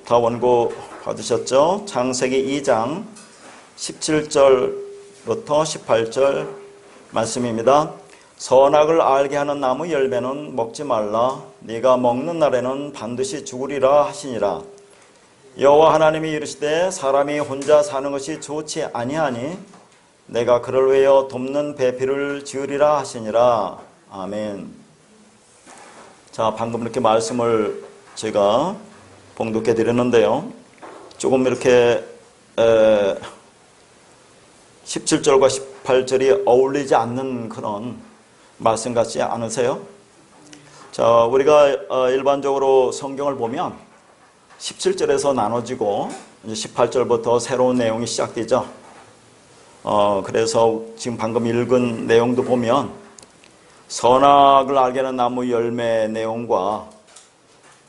다 원고 받으셨죠? 창세기 2장 17절부터 18절 말씀입니다. 선악을 알게 하는 나무 열매는 먹지 말라. 네가 먹는 날에는 반드시 죽으리라 하시니라. 여호와 하나님이 이르시되 사람이 혼자 사는 것이 좋지 아니하니 내가 그를 위하여 돕는 배필을 지으리라 하시니라. 아멘. 자, 방금 이렇게 말씀을 제가 봉독해 드렸는데요. 조금 이렇게 17절과 18절이 어울리지 않는 그런 말씀 같지 않으세요? 자, 우리가 일반적으로 성경을 보면 17절에서 나눠지고 이제 18절부터 새로운 내용이 시작되죠. 그래서 지금 방금 읽은 내용도 보면 선악을 알게 하는 나무 열매 내용과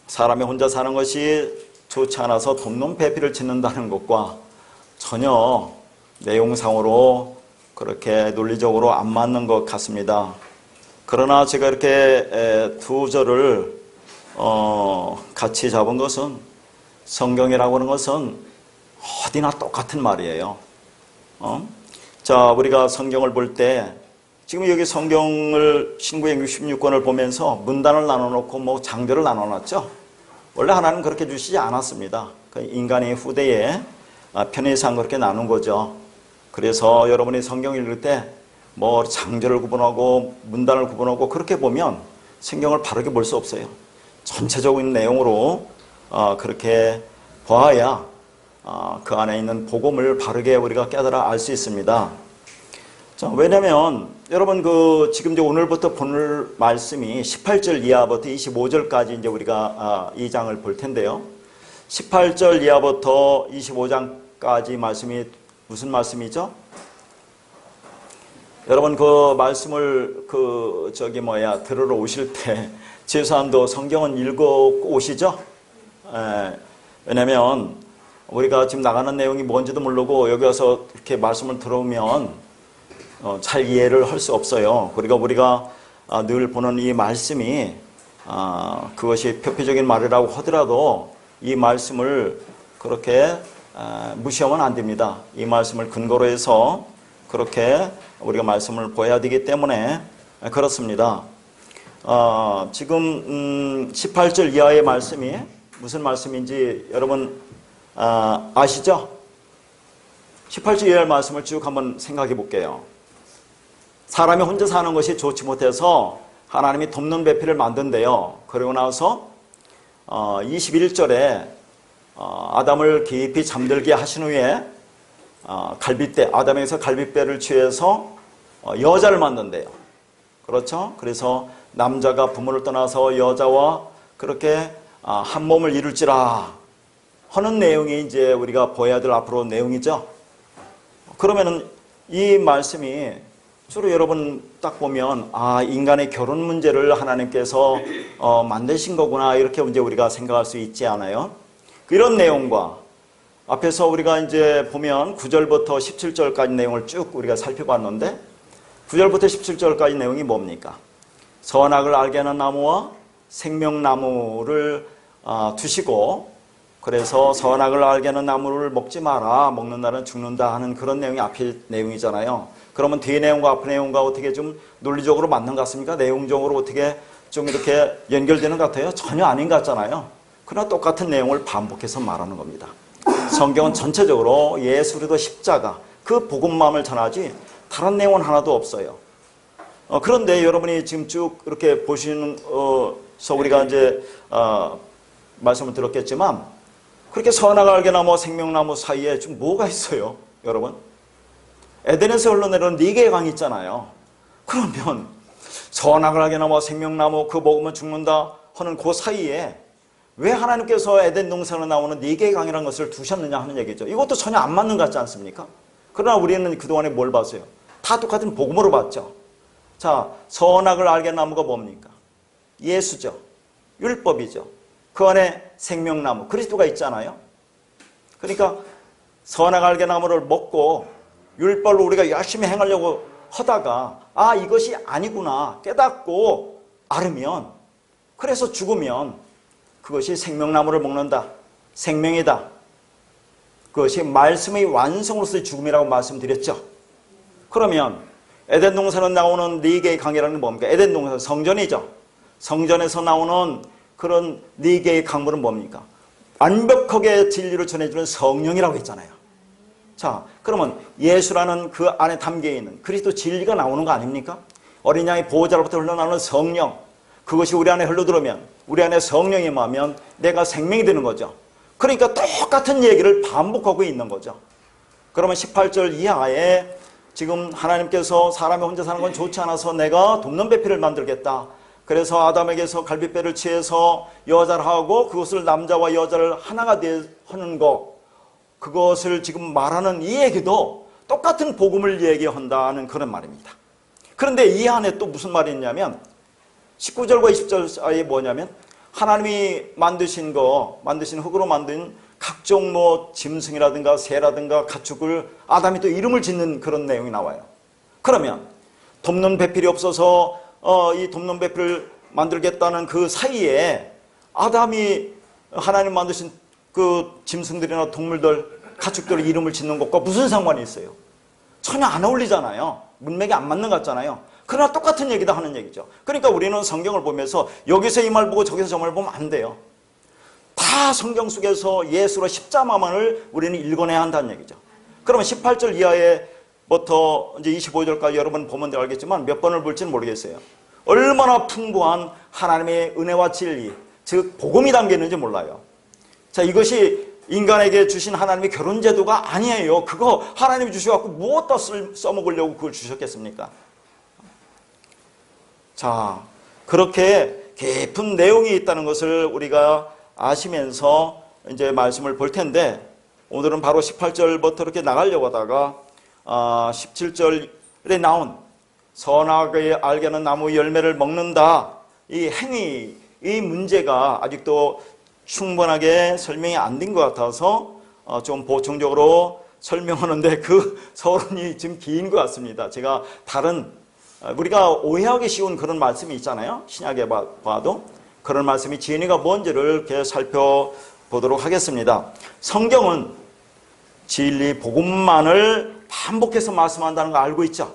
사람이 혼자 사는 것이 좋지 않아서 돕는 배필을 짓는다는 것과 전혀 내용상으로 그렇게 논리적으로 안 맞는 것 같습니다. 그러나 제가 이렇게 두 절을 같이 잡은 것은 성경이라고 하는 것은 어디나 똑같은 말이에요. 자, 우리가 성경을 볼 때 지금 여기 성경을 신구약 66권을 보면서 문단을 나눠놓고 뭐 장별을 나눠놨죠. 원래 하나님은 그렇게 주시지 않았습니다. 인간의 후대에 편의상 그렇게 나눈 거죠. 그래서 여러분이 성경을 읽을 때 뭐 장절을 구분하고 문단을 구분하고 그렇게 보면 성경을 바르게 볼 수 없어요. 전체적인 내용으로 그렇게 봐야 그 안에 있는 복음을 바르게 우리가 깨달아 알 수 있습니다. 자, 왜냐면 여러분 지금 이제 오늘부터 볼 말씀이 18절 이하부터 25절까지 이제 우리가 이 장을 볼 텐데요. 18절 이하부터 25장까지 말씀이 무슨 말씀이죠? 여러분 그 말씀을 들으러 오실 때 최소한도 성경은 읽고 오시죠? 왜냐면 우리가 지금 나가는 내용이 뭔지도 모르고 여기 와서 이렇게 말씀을 들어오면 잘 이해를 할 수 없어요. 그리고 우리가 늘 보는 이 말씀이 그것이 표피적인 말이라고 하더라도 이 말씀을 그렇게 무시하면 안 됩니다. 이 말씀을 근거로 해서 그렇게 우리가 말씀을 보여야 되기 때문에 그렇습니다. 지금 18절 이하의 말씀이 무슨 말씀인지 여러분 아시죠? 18절 이하의 말씀을 쭉 한번 생각해 볼게요. 사람이 혼자 사는 것이 좋지 못해서 하나님이 돕는 배필을 만든대요. 그러고 나서 21절에 아담을 깊이 잠들게 하신 후에 아담에게서 갈빗대를 취해서 여자를 만든대요. 그렇죠? 그래서 남자가 부모를 떠나서 여자와 그렇게 한 몸을 이룰지라 하는 내용이 이제 우리가 보아야 될 앞으로 내용이죠. 그러면은 이 말씀이 주로 여러분 딱 보면 인간의 결혼 문제를 하나님께서 만드신 거구나 이렇게 이제 우리가 생각할 수 있지 않아요? 이런 내용과 앞에서 우리가 이제 보면 9절부터 17절까지 내용을 쭉 우리가 살펴봤는데 9절부터 17절까지 내용이 뭡니까? 선악을 알게 하는 나무와 생명나무를 두시고 그래서 선악을 알게 하는 나무를 먹지 마라. 먹는 날은 죽는다 하는 그런 내용이 앞에 내용이잖아요. 그러면 뒤에 내용과 앞에 내용과 어떻게 좀 논리적으로 맞는 것 같습니까? 내용적으로 어떻게 좀 이렇게 연결되는 것 같아요? 전혀 아닌 것 같잖아요. 그러나 똑같은 내용을 반복해서 말하는 겁니다. 성경은 전체적으로 예수 그리스도 십자가 그 복음만을 전하지 다른 내용은 하나도 없어요. 그런데 여러분이 지금 쭉 이렇게 보시면서 우리가 이제 말씀을 들었겠지만 그렇게 선악을 알게 나무 생명나무 사이에 좀 뭐가 있어요, 여러분? 에덴에서 흘러내려온 4개의 강이 있잖아요. 그러면 선악을 알게 나무 생명나무 그 먹으면 죽는다 하는 그 사이에 왜 하나님께서 에덴 동산으로 나오는 4개의 강이라는 것을 두셨느냐 하는 얘기죠. 이것도 전혀 안 맞는 것 같지 않습니까? 그러나 우리는 그동안에 뭘 봤어요? 다 똑같은 복음으로 봤죠. 자, 선악을 알게 나무가 뭡니까? 예수죠. 율법이죠. 그 안에 생명나무, 그리스도가 있잖아요. 그러니까 선악 알게 나무를 먹고 율법을 우리가 열심히 행하려고 하다가 이것이 아니구나 깨닫고 알으면, 그래서 죽으면 그것이 생명나무를 먹는다, 생명이다. 그것이 말씀의 완성으로서의 죽음이라고 말씀드렸죠. 그러면 에덴 동산에 나오는 네 개의 강이라는 게 뭡니까? 에덴 동산 성전이죠. 성전에서 나오는 그런 네 개의 강물은 뭡니까? 완벽하게 진리를 전해주는 성령이라고 했잖아요. 자, 그러면 예수라는 그 안에 담겨있는 그리스도 진리가 나오는 거 아닙니까? 어린 양의 보호자로부터 흘러나오는 성령, 그것이 우리 안에 흘러들어오면, 우리 안에 성령이 임하면 내가 생명이 되는 거죠. 그러니까 똑같은 얘기를 반복하고 있는 거죠. 그러면 18절 이하에 지금 하나님께서 사람이 혼자 사는 건 좋지 않아서 내가 돕는배필을 만들겠다. 그래서 아담에게서 갈빗배를 취해서 여자를 하고 그것을 남자와 여자를 하나가 하는 것, 그것을 지금 말하는 이 얘기도 똑같은 복음을 얘기한다는 그런 말입니다. 그런데 이 안에 또 무슨 말이 있냐면 19절과 20절 사이에 뭐냐면 하나님이 만드신 흙으로 만든 각종 짐승이라든가 새라든가 가축을 아담이 또 이름을 짓는 그런 내용이 나와요. 그러면 돕는 배필이 없어서 이 돕는 배필을 만들겠다는 그 사이에 아담이 하나님 만드신 그 짐승들이나 동물들, 가축들 이름을 짓는 것과 무슨 상관이 있어요? 전혀 안 어울리잖아요. 문맥이 안 맞는 것 같잖아요. 그러나 똑같은 얘기다 하는 얘기죠. 그러니까 우리는 성경을 보면서 여기서 이 말 보고 저기서 저 말 보면 안 돼요. 다 성경 속에서 예수로 십자가만을 우리는 읽어내야 한다는 얘기죠. 그러면 18절 이하에부터 이제 25절까지 여러분 보면 알겠지만 몇 번을 볼지는 모르겠어요. 얼마나 풍부한 하나님의 은혜와 진리, 즉 복음이 담겨 있는지 몰라요. 자, 이것이 인간에게 주신 하나님의 결혼제도가 아니에요. 그거 하나님이 주셔갖고 무엇다 써먹으려고 그걸 주셨겠습니까? 자, 그렇게 깊은 내용이 있다는 것을 우리가 아시면서 이제 말씀을 볼 텐데, 오늘은 바로 18절부터 이렇게 나가려고 하다가 17절에 나온 선악을 알게 하는 나무 열매를 먹는다, 이 행위, 이 문제가 아직도 충분하게 설명이 안 된 것 같아서 좀 보충적으로 설명하는데 그 서론이 지금 긴 것 같습니다. 제가 다른 우리가 오해하기 쉬운 그런 말씀이 있잖아요. 신약에 봐도 그런 말씀이 진리가 뭔지를 이렇게 살펴보도록 하겠습니다. 성경은 진리 복음만을 반복해서 말씀한다는 거 알고 있죠?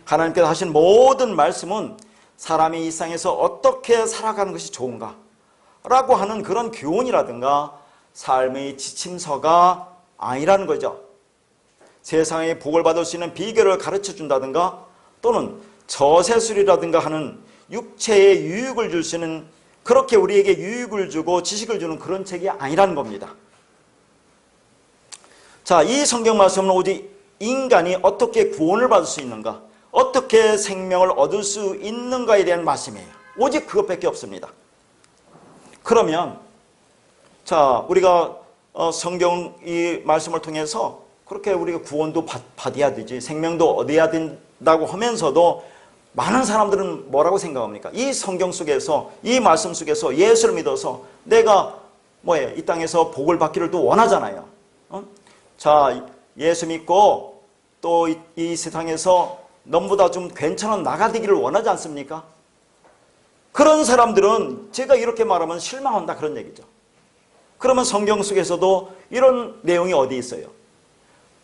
하나님께서 하신 모든 말씀은 사람이 이 세상에서 어떻게 살아가는 것이 좋은가 라고 하는 그런 교훈이라든가 삶의 지침서가 아니라는 거죠. 세상에 복을 받을 수 있는 비결을 가르쳐 준다든가 또는 저세술이라든가 하는 육체에 유익을 줄 수 있는, 그렇게 우리에게 유익을 주고 지식을 주는 그런 책이 아니라는 겁니다. 자, 이 성경 말씀은 오직 인간이 어떻게 구원을 받을 수 있는가, 어떻게 생명을 얻을 수 있는가에 대한 말씀이에요. 오직 그것밖에 없습니다. 그러면 자, 우리가 성경 이 말씀을 통해서 그렇게 우리가 구원도 받아야 되지, 생명도 얻어야 된다고 하면서도 많은 사람들은 뭐라고 생각합니까? 이 성경 속에서, 이 말씀 속에서 예수를 믿어서 내가 이 땅에서 복을 받기를 또 원하잖아요. 자, 예수 믿고 또 이 세상에서 너무보다 좀 괜찮은 나가 되기를 원하지 않습니까? 그런 사람들은 제가 이렇게 말하면 실망한다 그런 얘기죠. 그러면 성경 속에서도 이런 내용이 어디 있어요?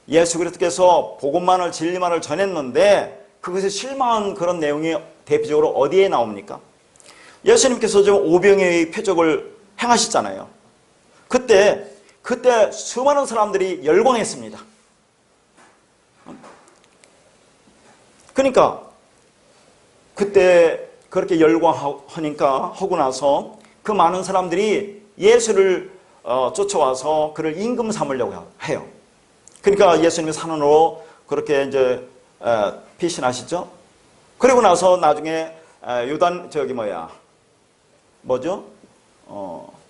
예수 그리스도께서 복음만을, 진리만을 전했는데 그것에 실망한 그런 내용이 대표적으로 어디에 나옵니까? 예수님께서 좀 오병이의 표적을 행하셨잖아요. 그때 수많은 사람들이 열광했습니다. 그러니까 그때 그렇게 열광하니까 하고 나서 그 많은 사람들이 예수를 쫓아와서 그를 임금 삼으려고 해요. 그러니까 예수님이 산으로 그렇게 이제 피신하시죠. 그리고 나서 나중에 요단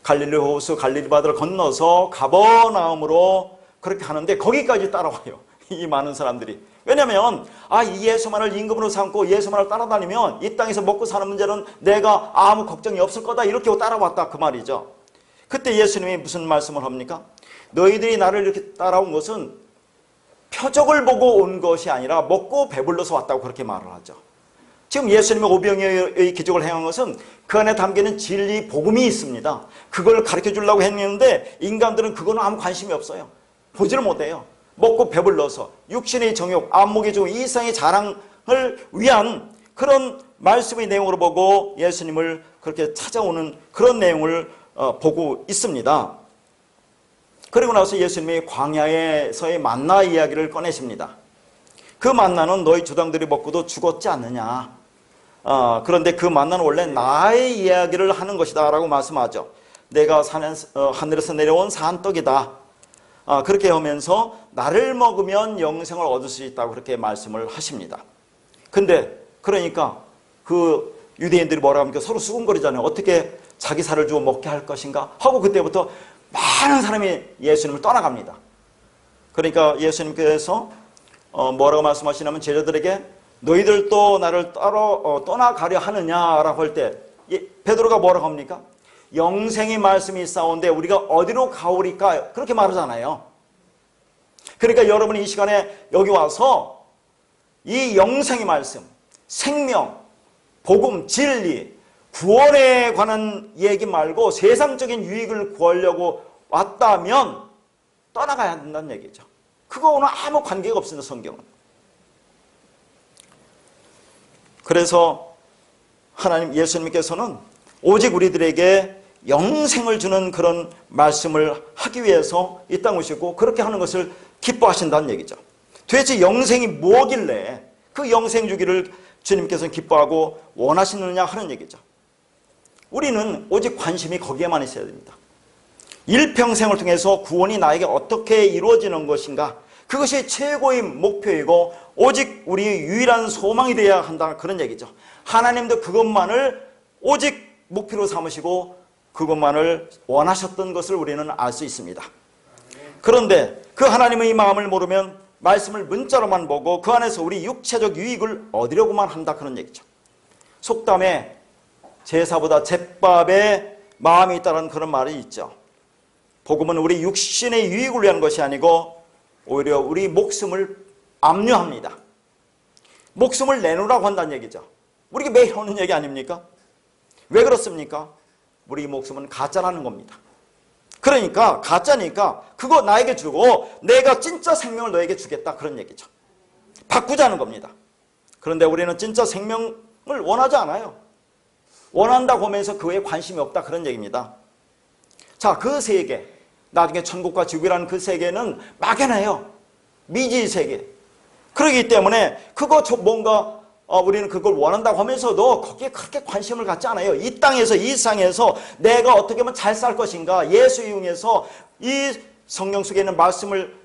갈릴리 호수 갈릴리 바다를 건너서 가버나움으로 그렇게 하는데 거기까지 따라와요. 이 많은 사람들이. 왜냐하면 이 예수만을 임금으로 삼고 예수만을 따라다니면 이 땅에서 먹고 사는 문제는 내가 아무 걱정이 없을 거다, 이렇게 따라왔다 그 말이죠. 그때 예수님이 무슨 말씀을 합니까? 너희들이 나를 이렇게 따라온 것은 표적을 보고 온 것이 아니라 먹고 배불러서 왔다고 그렇게 말을 하죠. 지금 예수님의 오병이어의 기적을 행한 것은 그 안에 담기는 진리 복음이 있습니다. 그걸 가르쳐 주려고 했는데 인간들은 그거는 아무 관심이 없어요. 보지를 못해요. 먹고 배불러서 육신의 정욕, 안목의 정욕, 이상의 자랑을 위한 그런 말씀의 내용으로 보고 예수님을 그렇게 찾아오는 그런 내용을 보고 있습니다. 그리고 나서 예수님이 광야에서의 만나 이야기를 꺼내십니다. 그 만나는 너희 조상들이 먹고도 죽었지 않느냐. 그런데 그 만나는 원래 나의 이야기를 하는 것이다 라고 말씀하죠. 내가 하늘에서 내려온 산떡이다. 그렇게 하면서 나를 먹으면 영생을 얻을 수 있다고 그렇게 말씀을 하십니다. 근데 그러니까 그 유대인들이 뭐라 합니까? 서로 수군거리잖아요. 어떻게 자기 살을 주고 먹게 할 것인가 하고 그때부터 많은 사람이 예수님을 떠나갑니다. 그러니까 예수님께서 뭐라고 말씀하시냐면 제자들에게 너희들도 나를 떠나가려 하느냐라고 할 때 베드로가 뭐라고 합니까? 영생의 말씀이 있사온데 우리가 어디로 가오리까? 그렇게 말하잖아요. 그러니까 여러분이 이 시간에 여기 와서 이 영생의 말씀, 생명, 복음, 진리, 구원에 관한 얘기 말고 세상적인 유익을 구하려고 왔다면 떠나가야 한다는 얘기죠. 그거는 아무 관계가 없습니다. 성경은. 그래서 하나님 예수님께서는 오직 우리들에게 영생을 주는 그런 말씀을 하기 위해서 이 땅 오시고 그렇게 하는 것을 기뻐하신다는 얘기죠. 도대체 영생이 뭐길래 그 영생 주기를 주님께서는 기뻐하고 원하시느냐 하는 얘기죠. 우리는 오직 관심이 거기에만 있어야 됩니다. 일평생을 통해서 구원이 나에게 어떻게 이루어지는 것인가, 그것이 최고의 목표이고 오직 우리의 유일한 소망이 되어야 한다, 그런 얘기죠. 하나님도 그것만을 오직 목표로 삼으시고 그것만을 원하셨던 것을 우리는 알 수 있습니다. 그런데 그 하나님의 마음을 모르면 말씀을 문자로만 보고 그 안에서 우리 육체적 유익을 얻으려고만 한다, 그런 얘기죠. 속담에 제사보다 잿밥에 마음이 있다는 그런 말이 있죠. 복음은 우리 육신의 유익을 위한 것이 아니고 오히려 우리 목숨을 압류합니다. 목숨을 내놓으라고 한다는 얘기죠. 우리가 매일 하는 얘기 아닙니까? 왜 그렇습니까? 우리 목숨은 가짜라는 겁니다. 그러니까 가짜니까 그거 나에게 주고 내가 진짜 생명을 너에게 주겠다, 그런 얘기죠. 바꾸자는 겁니다. 그런데 우리는 진짜 생명을 원하지 않아요. 원한다고 하면서 그에 관심이 없다, 그런 얘기입니다. 자, 그 세계, 나중에 천국과 지옥이라는 그 세계는 막연해요. 미지의 세계. 그렇기 때문에 그거 뭔가 우리는 그걸 원한다고 하면서도 거기에 그렇게 관심을 갖지 않아요. 이 땅에서, 이 세상에서 내가 어떻게 하면 잘 살 것인가, 예수 이용해서 이 성경 속에 있는 말씀을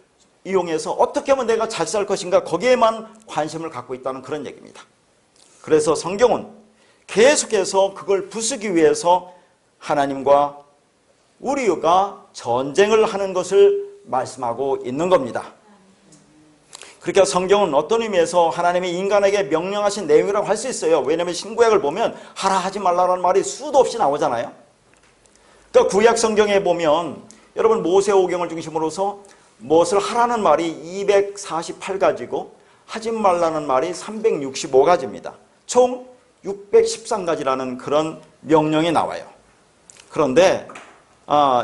이용해서 어떻게 하면 내가 잘 살 것인가, 거기에만 관심을 갖고 있다는 그런 얘기입니다. 그래서 성경은 계속해서 그걸 부수기 위해서 하나님과 우리가 전쟁을 하는 것을 말씀하고 있는 겁니다. 그러니까 성경은 어떤 의미에서 하나님이 인간에게 명령하신 내용이라고 할 수 있어요. 왜냐하면 신구약을 보면 하라 하지 말라라는 말이 수도 없이 나오잖아요. 그러니까 구약 성경에 보면 여러분 모세오경을 중심으로서 무엇을 하라는 말이 248가지고 하지 말라는 말이 365가지입니다. 총 613가지라는 그런 명령이 나와요. 그런데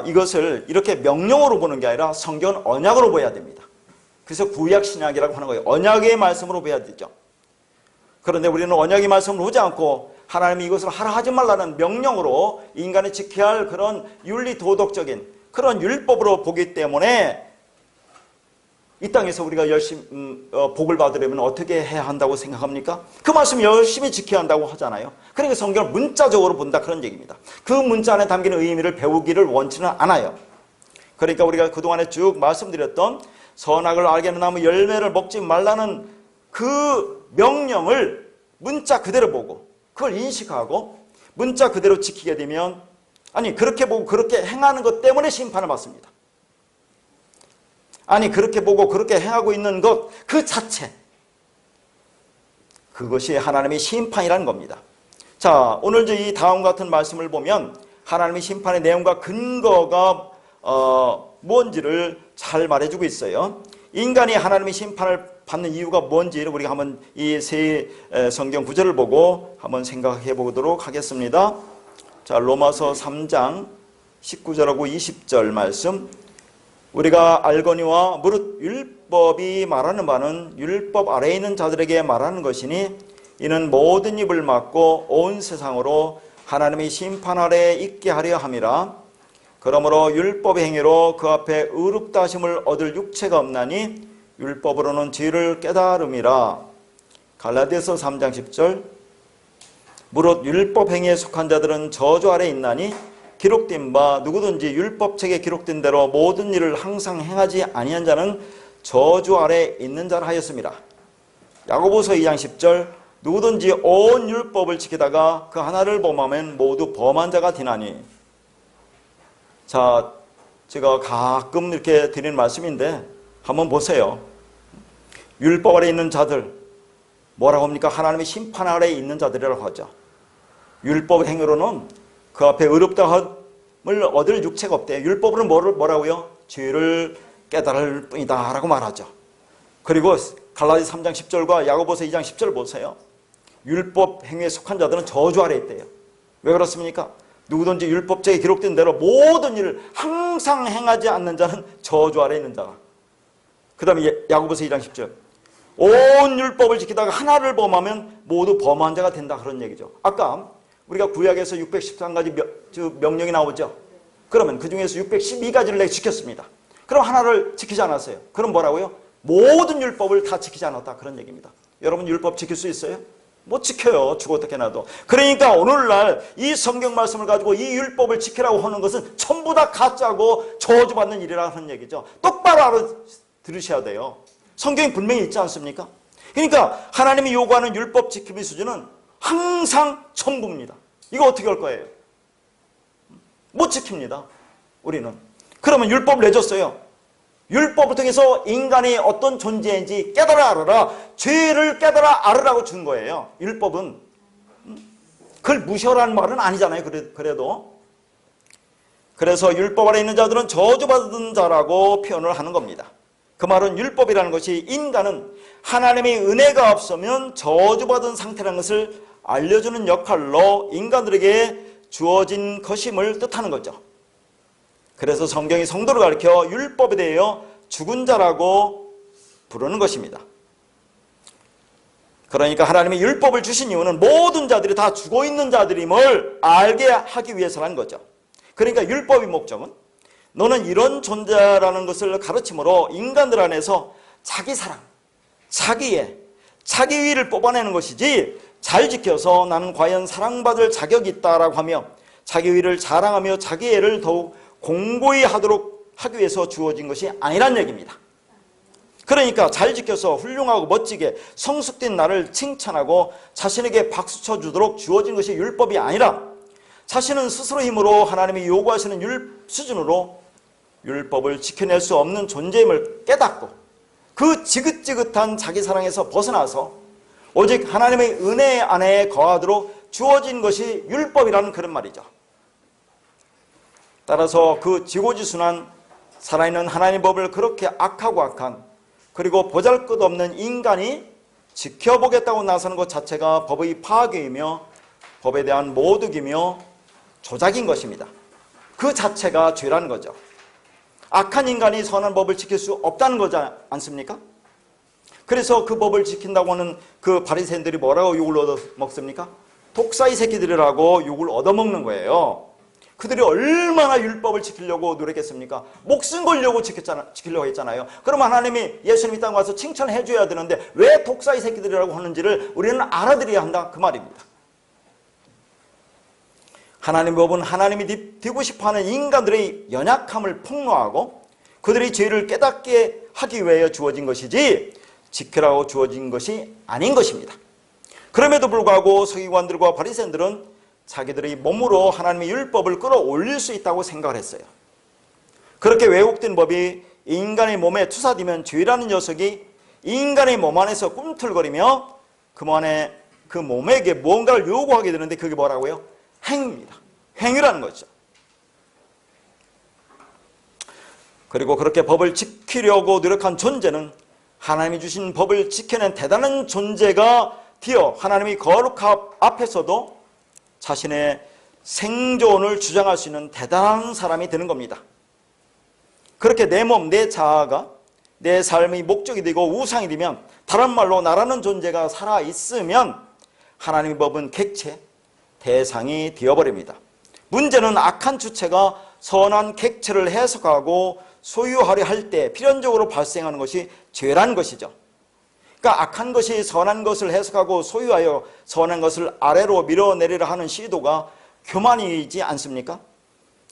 이것을 이렇게 명령으로 보는 게 아니라 성경은 언약으로 봐야 됩니다. 그래서 구약 신약이라고 하는 거예요. 언약의 말씀으로 봐야 되죠. 그런데 우리는 언약의 말씀을 보지 않고 하나님이 이것을 하라 하지 말라는 명령으로 인간이 지켜야 할 그런 윤리 도덕적인 그런 율법으로 보기 때문에 이 땅에서 우리가 열심히 복을 받으려면 어떻게 해야 한다고 생각합니까? 그 말씀 열심히 지켜야 한다고 하잖아요. 그러니까 성경을 문자적으로 본다, 그런 얘기입니다. 그 문자 안에 담기는 의미를 배우기를 원치는 않아요. 그러니까 우리가 그동안에 쭉 말씀드렸던 선악을 알게 하는 나무 열매를 먹지 말라는 그 명령을 문자 그대로 보고 그걸 인식하고 문자 그대로 지키게 되면, 아니 그렇게 보고 그렇게 행하는 것 때문에 심판을 받습니다. 아니 그렇게 보고 그렇게 행하고 있는 것 그 자체, 그것이 하나님의 심판이라는 겁니다. 자, 오늘 이 다음 같은 말씀을 보면 하나님의 심판의 내용과 근거가 뭔지를 잘 말해주고 있어요. 인간이 하나님의 심판을 받는 이유가 뭔지 우리가 한번 이 세 성경 구절을 보고 한번 생각해 보도록 하겠습니다. 자, 로마서 3장 19절하고 20절 말씀. 우리가 알거니와 무릇 율법이 말하는 바는 율법 아래에 있는 자들에게 말하는 것이니 이는 모든 입을 막고 온 세상으로 하나님의 심판 아래에 있게 하려 함이라. 그러므로 율법의 행위로 그 앞에 의롭다 하심을 얻을 육체가 없나니 율법으로는 죄를 깨달음이라. 갈라디아서 3장 10절. 무릇 율법 행위에 속한 자들은 저주 아래에 있나니 기록된 바 누구든지 율법책에 기록된 대로 모든 일을 항상 행하지 아니한 자는 저주 아래에 있는 자라 하였습니다. 야고보서 2장 10절. 누구든지 온 율법을 지키다가 그 하나를 범하면 모두 범한 자가 되나니. 자, 제가 가끔 이렇게 드리는 말씀인데 한번 보세요. 율법 아래에 있는 자들, 뭐라고 합니까? 하나님의 심판 아래에 있는 자들이라고 하죠. 율법 행위로는 그 앞에 의롭다함을 얻을 육체가 없대요. 율법으로는 뭐라고요? 죄를 깨달을 뿐이다 라고 말하죠. 그리고 갈라디 3장 10절과 야고보서 2장 10절 보세요. 율법 행위에 속한 자들은 저주 아래에 있대요. 왜 그렇습니까? 누구든지 율법책에 기록된 대로 모든 일을 항상 행하지 않는 자는 저주 아래에 있는 자가. 그 다음에 야고보서 2장 10절. 온 율법을 지키다가 하나를 범하면 모두 범한 자가 된다, 그런 얘기죠. 아까 우리가 구약에서 613가지 명령이 나오죠. 그러면 그 중에서 612가지를 내가 지켰습니다. 그럼 하나를 지키지 않았어요. 그럼 뭐라고요? 모든 율법을 다 지키지 않았다, 그런 얘기입니다. 여러분 율법 지킬 수 있어요? 못 지켜요. 죽어 어떻게 나도. 그러니까 오늘날 이 성경 말씀을 가지고 이 율법을 지키라고 하는 것은 전부 다 가짜고 저주받는 일이라 하는 얘기죠. 똑바로 알아들으셔야 돼요. 성경이 분명히 있지 않습니까? 그러니까 하나님이 요구하는 율법 지킴의 수준은 항상 천부입니다. 이거 어떻게 할 거예요? 못 지킵니다. 우리는. 그러면 율법을 내줬어요. 율법을 통해서 인간이 어떤 존재인지 깨달아 알아라. 죄를 깨달아 알으라고 준 거예요. 율법은. 그걸 무시하라는 말은 아니잖아요. 그래도. 그래서 율법 아래 있는 자들은 저주받은 자라고 표현을 하는 겁니다. 그 말은 율법이라는 것이 인간은 하나님의 은혜가 없으면 저주받은 상태라는 것을 알려주는 역할로 인간들에게 주어진 것임을 뜻하는 거죠. 그래서 성경이 성도를 가리켜 율법에 대하여 죽은 자라고 부르는 것입니다. 그러니까 하나님이 율법을 주신 이유는 모든 자들이 다 죽어있는 자들임을 알게 하기 위해서라는 거죠. 그러니까 율법의 목적은 너는 이런 존재라는 것을 가르침으로 인간들 안에서 자기 사랑, 자기애, 자기 위를 뽑아내는 것이지 잘 지켜서 나는 과연 사랑받을 자격이 있다라고 하며 자기 위를 자랑하며 자기애를 더욱 공고히 하도록 하기 위해서 주어진 것이 아니란 얘기입니다. 그러니까 잘 지켜서 훌륭하고 멋지게 성숙된 나를 칭찬하고 자신에게 박수 쳐주도록 주어진 것이 율법이 아니라 자신은 스스로 힘으로 하나님이 요구하시는 수준으로 율법을 지켜낼 수 없는 존재임을 깨닫고 그 지긋지긋한 자기 사랑에서 벗어나서 오직 하나님의 은혜 안에 거하도록 주어진 것이 율법이라는 그런 말이죠. 따라서 그 지고지순한 살아있는 하나님의 법을 그렇게 악하고 악한 그리고 보잘것없는 인간이 지켜보겠다고 나서는 것 자체가 법의 파괴이며 법에 대한 모독이며 조작인 것입니다. 그 자체가 죄라는 거죠. 악한 인간이 선한 법을 지킬 수 없다는 거지 않습니까? 그래서 그 법을 지킨다고 하는 그 바리새인들이 뭐라고 욕을 얻어먹습니까? 독사이 새끼들이라고 욕을 얻어먹는 거예요. 그들이 얼마나 율법을 지키려고 노력했습니까? 목숨 걸려고 지키려고 했잖아요. 그럼 하나님이 예수님이 땅에 와서 칭찬해 줘야 되는데 왜 독사이 새끼들이라고 하는지를 우리는 알아들어야 한다, 그 말입니다. 하나님의 법은 하나님이 되고 싶어하는 인간들의 연약함을 폭로하고 그들의 죄를 깨닫게 하기 위해 주어진 것이지 지키라고 주어진 것이 아닌 것입니다. 그럼에도 불구하고 서기관들과 바리새인들은 자기들의 몸으로 하나님의 율법을 끌어올릴 수 있다고 생각을 했어요. 그렇게 왜곡된 법이 인간의 몸에 투사되면 죄라는 녀석이 인간의 몸 안에서 꿈틀거리며 그 몸에게 무언가를 요구하게 되는데 그게 뭐라고요? 행위입니다. 행위라는 거죠. 그리고 그렇게 법을 지키려고 노력한 존재는 하나님이 주신 법을 지켜낸 대단한 존재가 되어 하나님의 거룩함 앞에서도 자신의 생존을 주장할 수 있는 대단한 사람이 되는 겁니다. 그렇게 내 몸, 내 자아가 내 삶의 목적이 되고 우상이 되면, 다른 말로 나라는 존재가 살아있으면 하나님의 법은 객체, 대상이 되어버립니다. 문제는 악한 주체가 선한 객체를 해석하고 소유하려 할 때 필연적으로 발생하는 것이 죄라는 것이죠. 그러니까 악한 것이 선한 것을 해석하고 소유하여 선한 것을 아래로 밀어내리려 하는 시도가 교만이지 않습니까?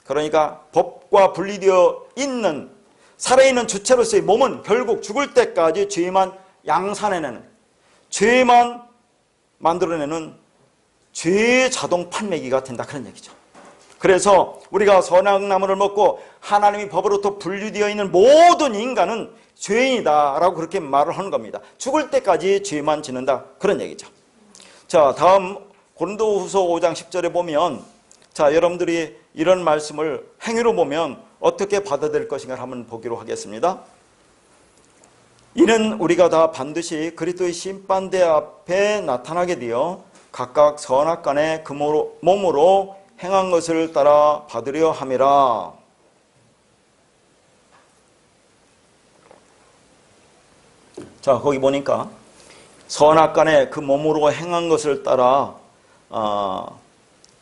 그러니까 법과 분리되어 있는 살아있는 주체로서의 몸은 결국 죽을 때까지 죄만 양산해내는, 죄만 만들어내는 죄의 자동 판매기가 된다, 그런 얘기죠. 그래서 우리가 선악나무를 먹고 하나님의 법으로부터 분리되어 있는 모든 인간은 죄인이다 라고 그렇게 말을 하는 겁니다. 죽을 때까지 죄만 짓는다, 그런 얘기죠. 자, 다음 고린도후서 5장 10절에 보면, 자, 여러분들이 이런 말씀을 행위로 보면 어떻게 받아들일 것인가 한번 보기로 하겠습니다. 이는 우리가 다 반드시 그리스도의 심판대 앞에 나타나게 되어 각각 선악간에 그 몸으로 행한 것을 따라 받으려 함이라. 자, 거기 보니까 선악간에 그 몸으로 행한 것을 따라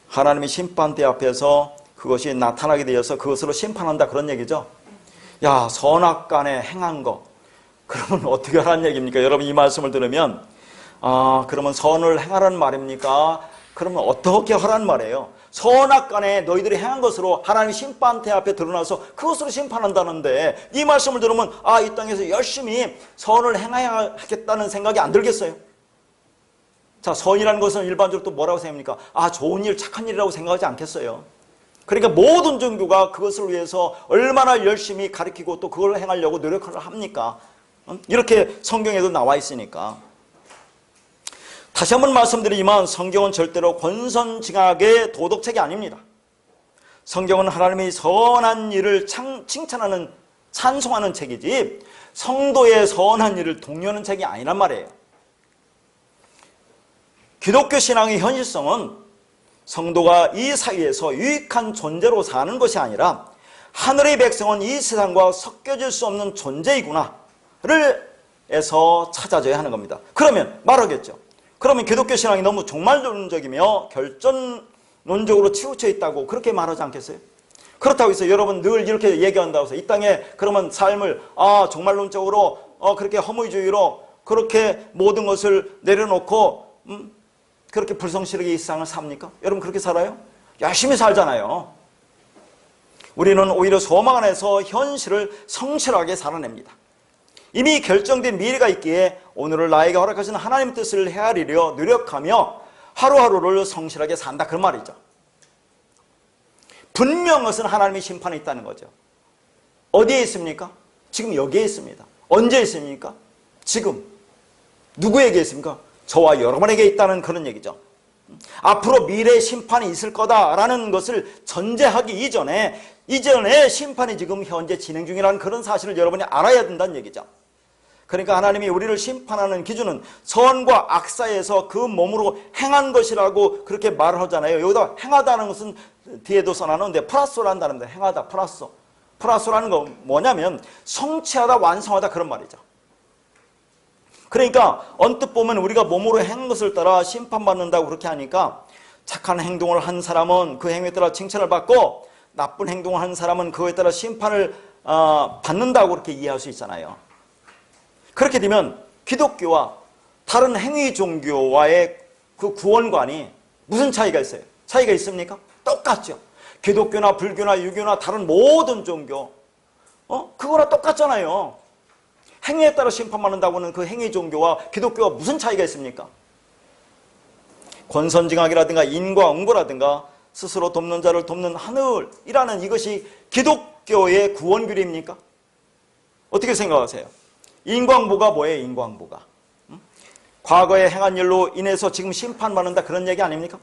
하나님의 심판대 앞에서 그것이 나타나게 되어서 그것으로 심판한다, 그런 얘기죠. 야, 선악간에 행한 거, 그러면 어떻게 하라는 얘기입니까? 여러분 이 말씀을 들으면 그러면 선을 행하라는 말입니까? 그러면 어떻게 하라는 말이에요? 선악간에 너희들이 행한 것으로 하나님 심판대 앞에 드러나서 그것으로 심판한다는데, 이 말씀을 들으면 이 땅에서 열심히 선을 행해야 하겠다는 생각이 안 들겠어요? 자, 선이라는 것은 일반적으로 또 뭐라고 생각합니까? 좋은 일, 착한 일이라고 생각하지 않겠어요? 그러니까 모든 종교가 그것을 위해서 얼마나 열심히 가르치고 또 그걸 행하려고 노력을 합니까? 이렇게 성경에도 나와 있으니까. 다시 한번 말씀드리지만 성경은 절대로 권선징악의 도덕책이 아닙니다. 성경은 하나님의 선한 일을 칭찬하는, 찬송하는 책이지 성도의 선한 일을 독려하는 책이 아니란 말이에요. 기독교 신앙의 현실성은 성도가 이 사회에서 유익한 존재로 사는 것이 아니라 하늘의 백성은 이 세상과 섞여질 수 없는 존재이구나를 에서 찾아져야 하는 겁니다. 그러면 말하겠죠. 그러면 기독교 신앙이 너무 종말론적이며 결전론적으로 치우쳐 있다고 그렇게 말하지 않겠어요? 그렇다고 해서 여러분 늘 이렇게 얘기한다고 해서 이 땅에 그러면 삶을 종말론적으로 그렇게 허무주의로 그렇게 모든 것을 내려놓고 그렇게 불성실하게 이 세상을 삽니까? 여러분 그렇게 살아요? 열심히 살잖아요. 우리는 오히려 소망 안에서 현실을 성실하게 살아냅니다. 이미 결정된 미래가 있기에 오늘을 나에게 허락하신 하나님의 뜻을 헤아리려 노력하며 하루하루를 성실하게 산다, 그 말이죠. 분명 것은 하나님의 심판이 있다는 거죠. 어디에 있습니까? 지금 여기에 있습니다. 언제 있습니까? 지금. 누구에게 있습니까? 저와 여러분에게 있다는 그런 얘기죠. 앞으로 미래의 심판이 있을 거다라는 것을 전제하기 이전에 심판이 지금 현재 진행 중이라는 그런 사실을 여러분이 알아야 된다는 얘기죠. 그러니까 하나님이 우리를 심판하는 기준은 선과 악 사이에서 그 몸으로 행한 것이라고 그렇게 말을 하잖아요. 여기다 행하다는 것은 뒤에도 써놨는데 플러스로 한다는 데 행하다, 플러스라는 건 뭐냐면 성취하다, 완성하다, 그런 말이죠. 그러니까 언뜻 보면 우리가 몸으로 행한 것을 따라 심판받는다고 그렇게 하니까 착한 행동을 한 사람은 그 행위에 따라 칭찬을 받고 나쁜 행동을 한 사람은 그거에 따라 심판을 받는다고 그렇게 이해할 수 있잖아요. 그렇게 되면 기독교와 다른 행위 종교와의 그 구원관이 무슨 차이가 있어요? 차이가 있습니까? 똑같죠. 기독교나 불교나 유교나 다른 모든 종교 그거랑 똑같잖아요. 행위에 따라 심판받는다고 하는 그 행위 종교와 기독교와 무슨 차이가 있습니까? 권선징악이라든가 인과응보라든가 스스로 돕는 자를 돕는 하늘이라는 이것이 기독교의 구원규리입니까? 어떻게 생각하세요? 인과응보가 뭐예요? 인과응보가 과거에 행한 일로 인해서 지금 심판받는다, 그런 얘기 아닙니까?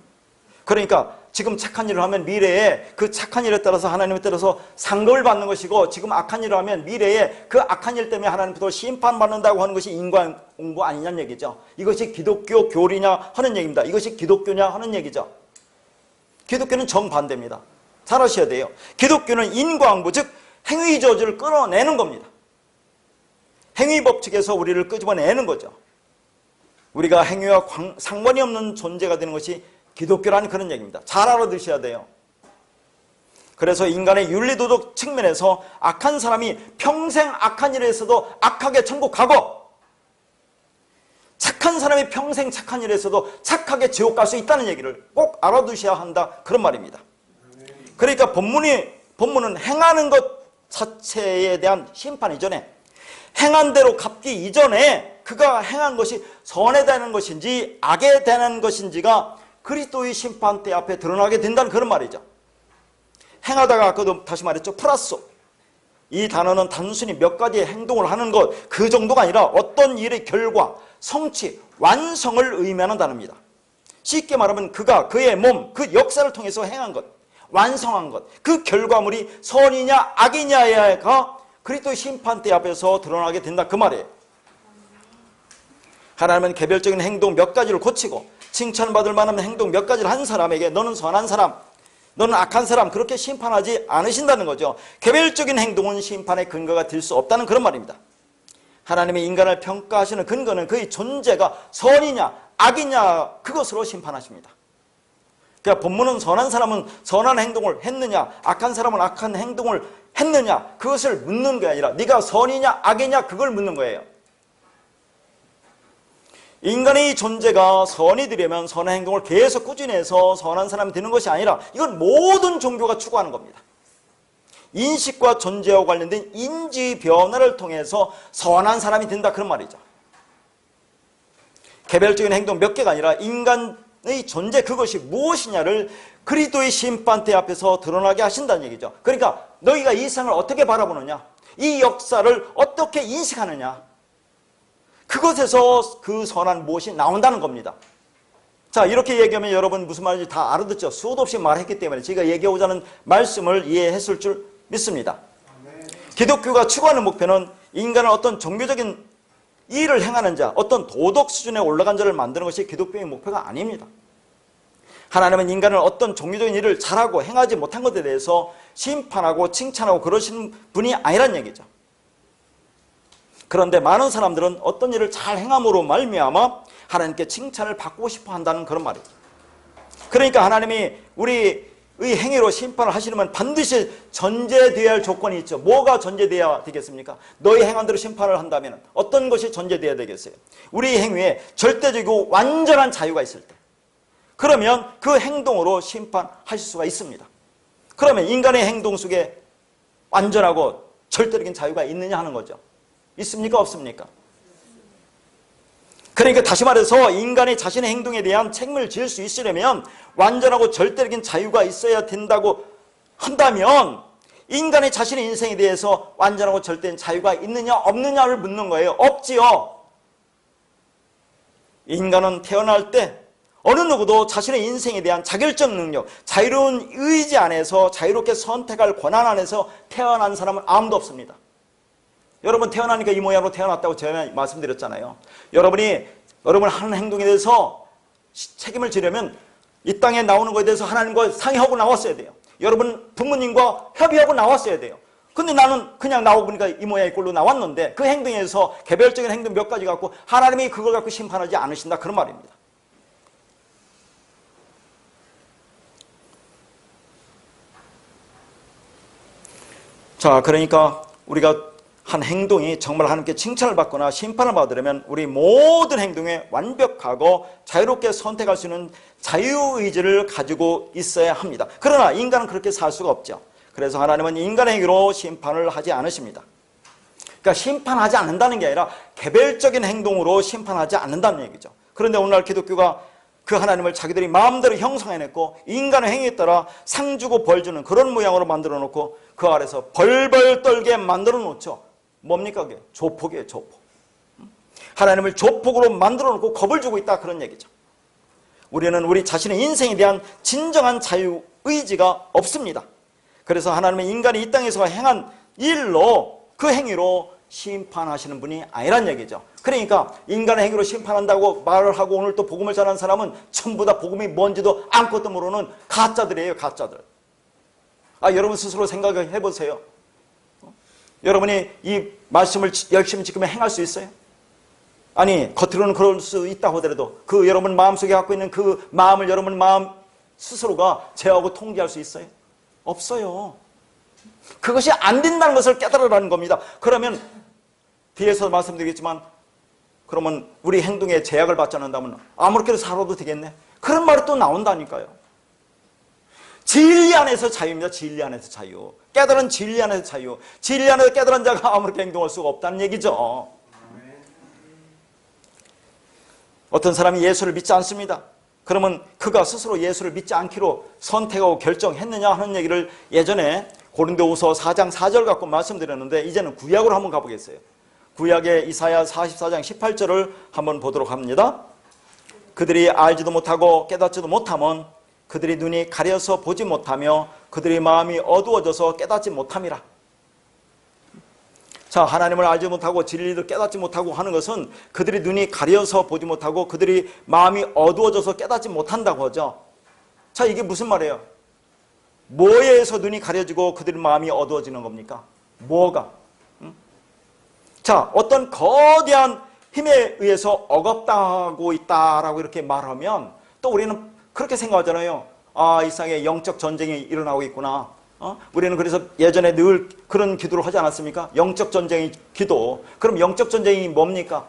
그러니까 지금 착한 일을 하면 미래에 그 착한 일에 따라서 하나님에 따라서 상급을 받는 것이고, 지금 악한 일을 하면 미래에 그 악한 일 때문에 하나님부터 심판받는다고 하는 것이 인과응보 아니냐는 얘기죠. 이것이 기독교 교리냐 하는 얘기입니다. 이것이 기독교냐 하는 얘기죠. 기독교는 정반대입니다. 잘 아셔야 돼요. 기독교는 인과응보, 즉 행위 저주를 끌어내는 겁니다. 행위 법칙에서 우리를 끄집어내는 거죠. 우리가 행위와 상관이 없는 존재가 되는 것이 기독교라는 그런 얘기입니다. 잘 알아두셔야 돼요. 그래서 인간의 윤리도덕 측면에서 악한 사람이 평생 악한 일을 했어도 악하게 천국 가고, 착한 사람이 평생 착한 일을 했어도 착하게 지옥 갈 수 있다는 얘기를 꼭 알아두셔야 한다, 그런 말입니다. 그러니까 본문은 행하는 것 자체에 대한 심판 이전에, 행한 대로 갚기 이전에 그가 행한 것이 선에 대한 것인지 악에 대한 것인지가 그리스도의 심판대 앞에 드러나게 된다는 그런 말이죠. 행하다가 아까도 다시 말했죠. 플러스. 이 단어는 단순히 몇 가지의 행동을 하는 것, 그 정도가 아니라 어떤 일의 결과, 성취, 완성을 의미하는 단어입니다. 쉽게 말하면 그가 그의 몸, 그 역사를 통해서 행한 것, 완성한 것, 그 결과물이 선이냐 악이냐가 그리스도의 심판대 앞에서 드러나게 된다, 그 말이에요. 하나님은 개별적인 행동 몇 가지를 고치고 칭찬받을 만한 행동 몇 가지를 한 사람에게 너는 선한 사람, 너는 악한 사람, 그렇게 심판하지 않으신다는 거죠. 개별적인 행동은 심판의 근거가 될 수 없다는 그런 말입니다. 하나님이 인간을 평가하시는 근거는 그의 존재가 선이냐 악이냐 그것으로 심판하십니다. 그러니까 본문은 선한 사람은 선한 행동을 했느냐, 악한 사람은 악한 행동을 했느냐, 그것을 묻는 게 아니라 네가 선이냐 악이냐 그걸 묻는 거예요. 인간의 존재가 선이 되려면 선한 행동을 계속 꾸준히 해서 선한 사람이 되는 것이 아니라, 이건 모든 종교가 추구하는 겁니다. 인식과 존재와 관련된 인지 변화를 통해서 선한 사람이 된다, 그런 말이죠. 개별적인 행동 몇 개가 아니라 인간의 존재, 그것이 무엇이냐를 그리스도의 심판대 앞에서 드러나게 하신다는 얘기죠. 그러니까 너희가 이 세상을 어떻게 바라보느냐, 이 역사를 어떻게 인식하느냐, 그것에서 그 선한 무엇이 나온다는 겁니다. 자, 이렇게 얘기하면 여러분 무슨 말인지 다 알아듣죠. 수도 없이 말했기 때문에 제가 얘기하고자 하는 말씀을 이해했을 줄 믿습니다. 기독교가 추구하는 목표는 인간은 어떤 종교적인 일을 행하는 자, 어떤 도덕 수준에 올라간 자를 만드는 것이 기독교의 목표가 아닙니다. 하나님은 인간을 어떤 종교적인 일을 잘하고 행하지 못한 것에 대해서 심판하고 칭찬하고 그러시는 분이 아니란 얘기죠. 그런데 많은 사람들은 어떤 일을 잘 행함으로 말미암아 하나님께 칭찬을 받고 싶어 한다는 그런 말이죠. 그러니까 하나님이 우리의 행위로 심판을 하시려면 반드시 전제되어야 할 조건이 있죠. 뭐가 전제되어야 되겠습니까? 너희 행한 대로 심판을 한다면 어떤 것이 전제되어야 되겠어요? 우리 행위에 절대적이고 완전한 자유가 있을 때, 그러면 그 행동으로 심판하실 수가 있습니다. 그러면 인간의 행동 속에 완전하고 절대적인 자유가 있느냐 하는 거죠. 있습니까? 없습니까? 그러니까 다시 말해서 인간이 자신의 행동에 대한 책임을 질 수 있으려면 완전하고 절대적인 자유가 있어야 된다고 한다면, 인간이 자신의 인생에 대해서 완전하고 절대적인 자유가 있느냐 없느냐를 묻는 거예요. 없지요. 인간은 태어날 때 어느 누구도 자신의 인생에 대한 자결적 능력, 자유로운 의지 안에서 자유롭게 선택할 권한 안에서 태어난 사람은 아무도 없습니다. 여러분 태어나니까 이 모양으로 태어났다고 제가 말씀드렸잖아요. 여러분 하는 행동에 대해서 책임을 지려면 이 땅에 나오는 것에 대해서 하나님과 상의하고 나왔어야 돼요. 여러분 부모님과 협의하고 나왔어야 돼요. 근데 나는 그냥 나오고 보니까 이 모양의 꼴로 나왔는데 그 행동에서 개별적인 행동 몇 가지 갖고 하나님이 그걸 갖고 심판하지 않으신다, 그런 말입니다. 자, 그러니까 우리가 한 행동이 정말 하나님께 칭찬을 받거나 심판을 받으려면 우리 모든 행동에 완벽하고 자유롭게 선택할 수 있는 자유의지를 가지고 있어야 합니다. 그러나 인간은 그렇게 살 수가 없죠. 그래서 하나님은 인간의 행위로 심판을 하지 않으십니다. 그러니까 심판하지 않는다는 게 아니라 개별적인 행동으로 심판하지 않는다는 얘기죠. 그런데 오늘날 기독교가 그 하나님을 자기들이 마음대로 형성해냈고 인간의 행위에 따라 상 주고 벌 주는 그런 모양으로 만들어 놓고 그 아래서 벌벌 떨게 만들어 놓죠. 뭡니까 그게? 조폭이에요, 조폭. 하나님을 조폭으로 만들어 놓고 겁을 주고 있다, 그런 얘기죠. 우리는 우리 자신의 인생에 대한 진정한 자유의지가 없습니다. 그래서 하나님은 인간이 이 땅에서 행한 일로, 그 행위로 심판하시는 분이 아니란 얘기죠. 그러니까 인간의 행위로 심판한다고 말을 하고 오늘 또 복음을 전하는 사람은 전부 다 복음이 뭔지도 아무것도 모르는 가짜들이에요. 가짜들. 여러분 스스로 생각해 보세요. 여러분이 이 말씀을 열심히 지키면 행할 수 있어요? 아니, 겉으로는 그럴 수 있다고 하더라도 그 여러분 마음속에 갖고 있는 그 마음을 여러분 마음 스스로가 제어하고 통제할 수 있어요? 없어요. 그것이 안 된다는 것을 깨달으라는 겁니다. 그러면 뒤에서 말씀드리겠지만, 그러면 우리 행동에 제약을 받지 않는다면 아무렇게나 살아도 되겠네, 그런 말이 또 나온다니까요. 진리 안에서 자유입니다. 진리 안에서 자유. 깨달은 진리 안에서 자유. 진리 안에서 깨달은 자가 아무렇게 행동할 수가 없다는 얘기죠. 어떤 사람이 예수를 믿지 않습니다. 그러면 그가 스스로 예수를 믿지 않기로 선택하고 결정했느냐 하는 얘기를 예전에 고린도후서 4장 4절 갖고 말씀드렸는데, 이제는 구약으로 한번 가보겠어요. 구약의 이사야 44장 18절을 한번 보도록 합니다. 그들이 알지도 못하고 깨닫지도 못하면 그들이 눈이 가려서 보지 못하며 그들의 마음이 어두워져서 깨닫지 못함이라. 자, 하나님을 알지 못하고 진리를 깨닫지 못하고 하는 것은 그들이 눈이 가려서 보지 못하고 그들이 마음이 어두워져서 깨닫지 못한다고 하죠. 자, 이게 무슨 말이에요? 뭐에 의해서 눈이 가려지고 그들의 마음이 어두워지는 겁니까? 뭐가? 자, 어떤 거대한 힘에 의해서 억압당하고 있다라고 이렇게 말하면 또 우리는 그렇게 생각하잖아요. 이 세상에 영적 전쟁이 일어나고 있구나. 우리는 그래서 예전에 늘 그런 기도를 하지 않았습니까? 영적 전쟁의 기도. 그럼 영적 전쟁이 뭡니까?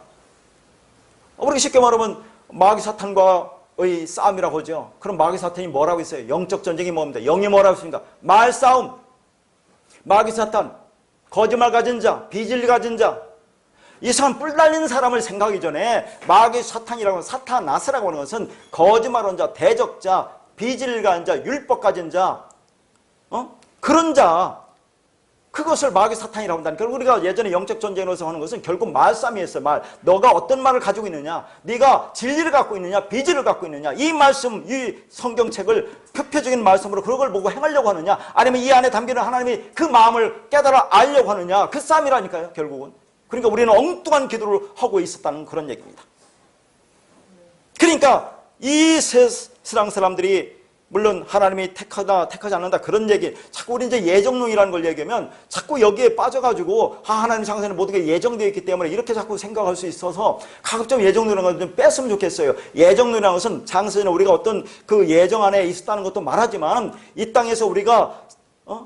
우리가 쉽게 말하면 마귀 사탄과의 싸움이라고 하죠. 그럼 마귀 사탄이 뭐라고 했어요? 영적 전쟁이 뭡니까? 영이 뭐라고 했습니까? 말싸움. 마귀 사탄, 거짓말 가진 자, 비진리 가진 자, 이 사람 뿔 달린 사람을 생각하기 전에 마귀 사탄이라고 하는, 사타나스라고 하는 것은 거짓말하는 자, 대적자, 비진리 가진 자, 율법 가진 자, 그런 자, 그것을 마귀 사탄이라고 한다니까. 우리가 예전에 영적 전쟁에서 하는 것은 결국 말싸움이었어요. 말. 너가 어떤 말을 가지고 있느냐, 네가 진리를 갖고 있느냐, 비진리를 갖고 있느냐, 이 말씀, 이 성경책을 표표적인 말씀으로 그걸 보고 행하려고 하느냐, 아니면 이 안에 담기는 하나님이 그 마음을 깨달아 알려고 하느냐, 그 싸움이라니까요, 결국은. 그러니까 우리는 엉뚱한 기도를 하고 있었다는 그런 얘기입니다. 그러니까 이 세상 사람들이 물론 하나님이 택하다 택하지 않는다 그런 얘기, 자꾸 우리 이제 예정론이라는 걸 얘기하면 자꾸 여기에 빠져가지고 하나님 장세는 모든 게 예정되어 있기 때문에 이렇게 자꾸 생각할 수 있어서 가급적 예정론이라는 걸 좀 뺐으면 좋겠어요. 예정론이라는 것은 장세는 우리가 어떤 그 예정 안에 있었다는 것도 말하지만 이 땅에서 우리가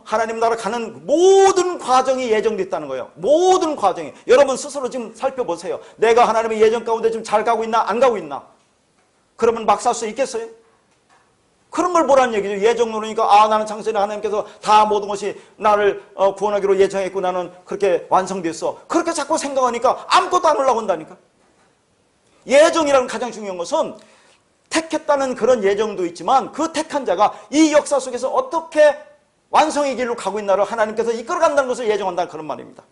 하나님 나라 가는 모든 과정이 예정됐다는 거예요. 모든 과정이. 여러분 스스로 지금 살펴보세요. 내가 하나님의 예정 가운데 지금 잘 가고 있나 안 가고 있나? 그러면 막 살 수 있겠어요? 그런 걸 보라는 얘기죠. 예정론이니까 나는 장세는 하나님께서 다 모든 것이 나를 구원하기로 예정했고 나는 그렇게 완성됐어. 그렇게 자꾸 생각하니까 아무것도 안 올라온다니까. 예정이라는 가장 중요한 것은 택했다는 그런 예정도 있지만 그 택한 자가 이 역사 속에서 어떻게 완성의 길로 가고 있나를 하나님께서 이끌어간다는 것을 예정한다는 그런 말입니다.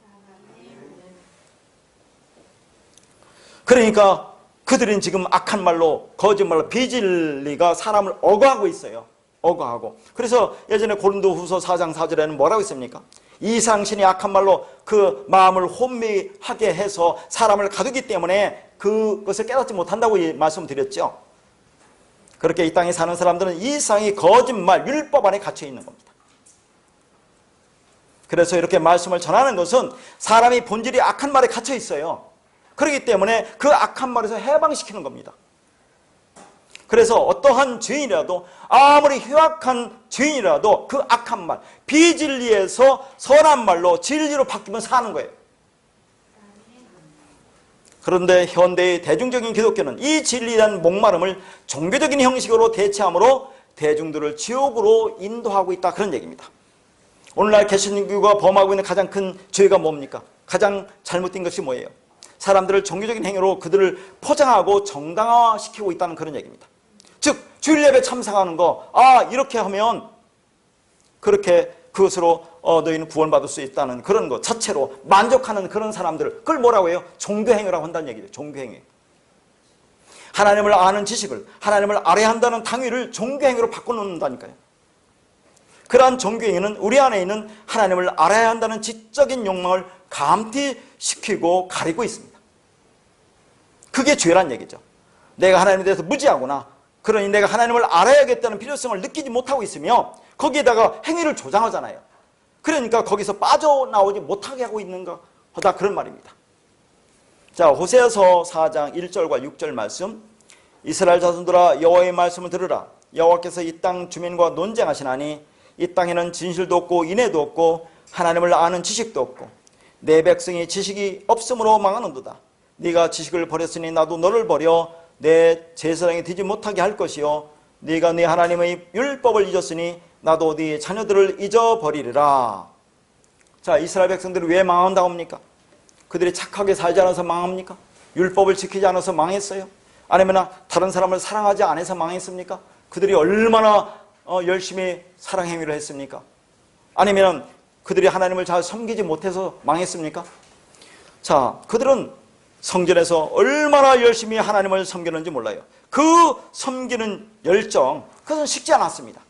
그러니까 그들은 지금 악한 말로, 거짓말로, 비진리가 사람을 억어하고 있어요. 억어하고. 그래서 예전에 고린도후서 4장 4절에는 뭐라고 했습니까? 이상신이 악한 말로 그 마음을 혼미하게 해서 사람을 가두기 때문에 그것을 깨닫지 못한다고 말씀드렸죠. 그렇게 이 땅에 사는 사람들은 이상이 거짓말, 율법 안에 갇혀 있는 겁니다. 그래서 이렇게 말씀을 전하는 것은 사람이 본질이 악한 말에 갇혀 있어요. 그렇기 때문에 그 악한 말에서 해방시키는 겁니다. 그래서 어떠한 죄인이라도, 아무리 흉악한 죄인이라도 그 악한 말, 비진리에서 선한 말로 진리로 바뀌면 사는 거예요. 그런데 현대의 대중적인 기독교는 이 진리라는 목마름을 종교적인 형식으로 대체함으로 대중들을 지옥으로 인도하고 있다, 그런 얘기입니다. 오늘날 개신교가 범하고 있는 가장 큰 죄가 뭡니까? 가장 잘못된 것이 뭐예요? 사람들을 종교적인 행위로 그들을 포장하고 정당화시키고 있다는 그런 얘기입니다. 즉 주일 예배 참석하는 거, 이렇게 하면 그렇게 그것으로 너희는 구원받을 수 있다는 그런 것 자체로 만족하는 그런 사람들을, 그걸 뭐라고 해요? 종교행위라고 한다는 얘기죠. 종교행위. 하나님을 아는 지식을, 하나님을 알아야 한다는 당위를 종교행위로 바꿔놓는다니까요. 그러한 종교행위는 우리 안에 있는 하나님을 알아야 한다는 지적인 욕망을 감퇴시키고 가리고 있습니다. 그게 죄란 얘기죠. 내가 하나님에 대해서 무지하구나, 그러니 내가 하나님을 알아야겠다는 필요성을 느끼지 못하고 있으며 거기에다가 행위를 조장하잖아요. 그러니까 거기서 빠져나오지 못하게 하고 있는가 하다, 그런 말입니다. 자, 호세아서 4장 1절과 6절 말씀. 이스라엘 자손들아, 여호와의 말씀을 들으라. 여호와께서 이 땅 주민과 논쟁하시나니 이 땅에는 진실도 없고 인애도 없고 하나님을 아는 지식도 없고 내 백성이 지식이 없으므로 망하는도다. 네가 지식을 버렸으니 나도 너를 버려 내 제사장이 되지 못하게 할 것이요 네가 네 하나님의 율법을 잊었으니 나도 네 자녀들을 잊어버리리라. 자, 이스라엘 백성들이 왜 망한다고 합니까? 그들이 착하게 살지 않아서 망합니까? 율법을 지키지 않아서 망했어요? 아니면 다른 사람을 사랑하지 않아서 망했습니까? 그들이 얼마나 열심히 사랑 행위를 했습니까? 아니면 그들이 하나님을 잘 섬기지 못해서 망했습니까? 자, 그들은 성전에서 얼마나 열심히 하나님을 섬기는지 몰라요. 그 섬기는 열정, 그것은 식지 않았습니다.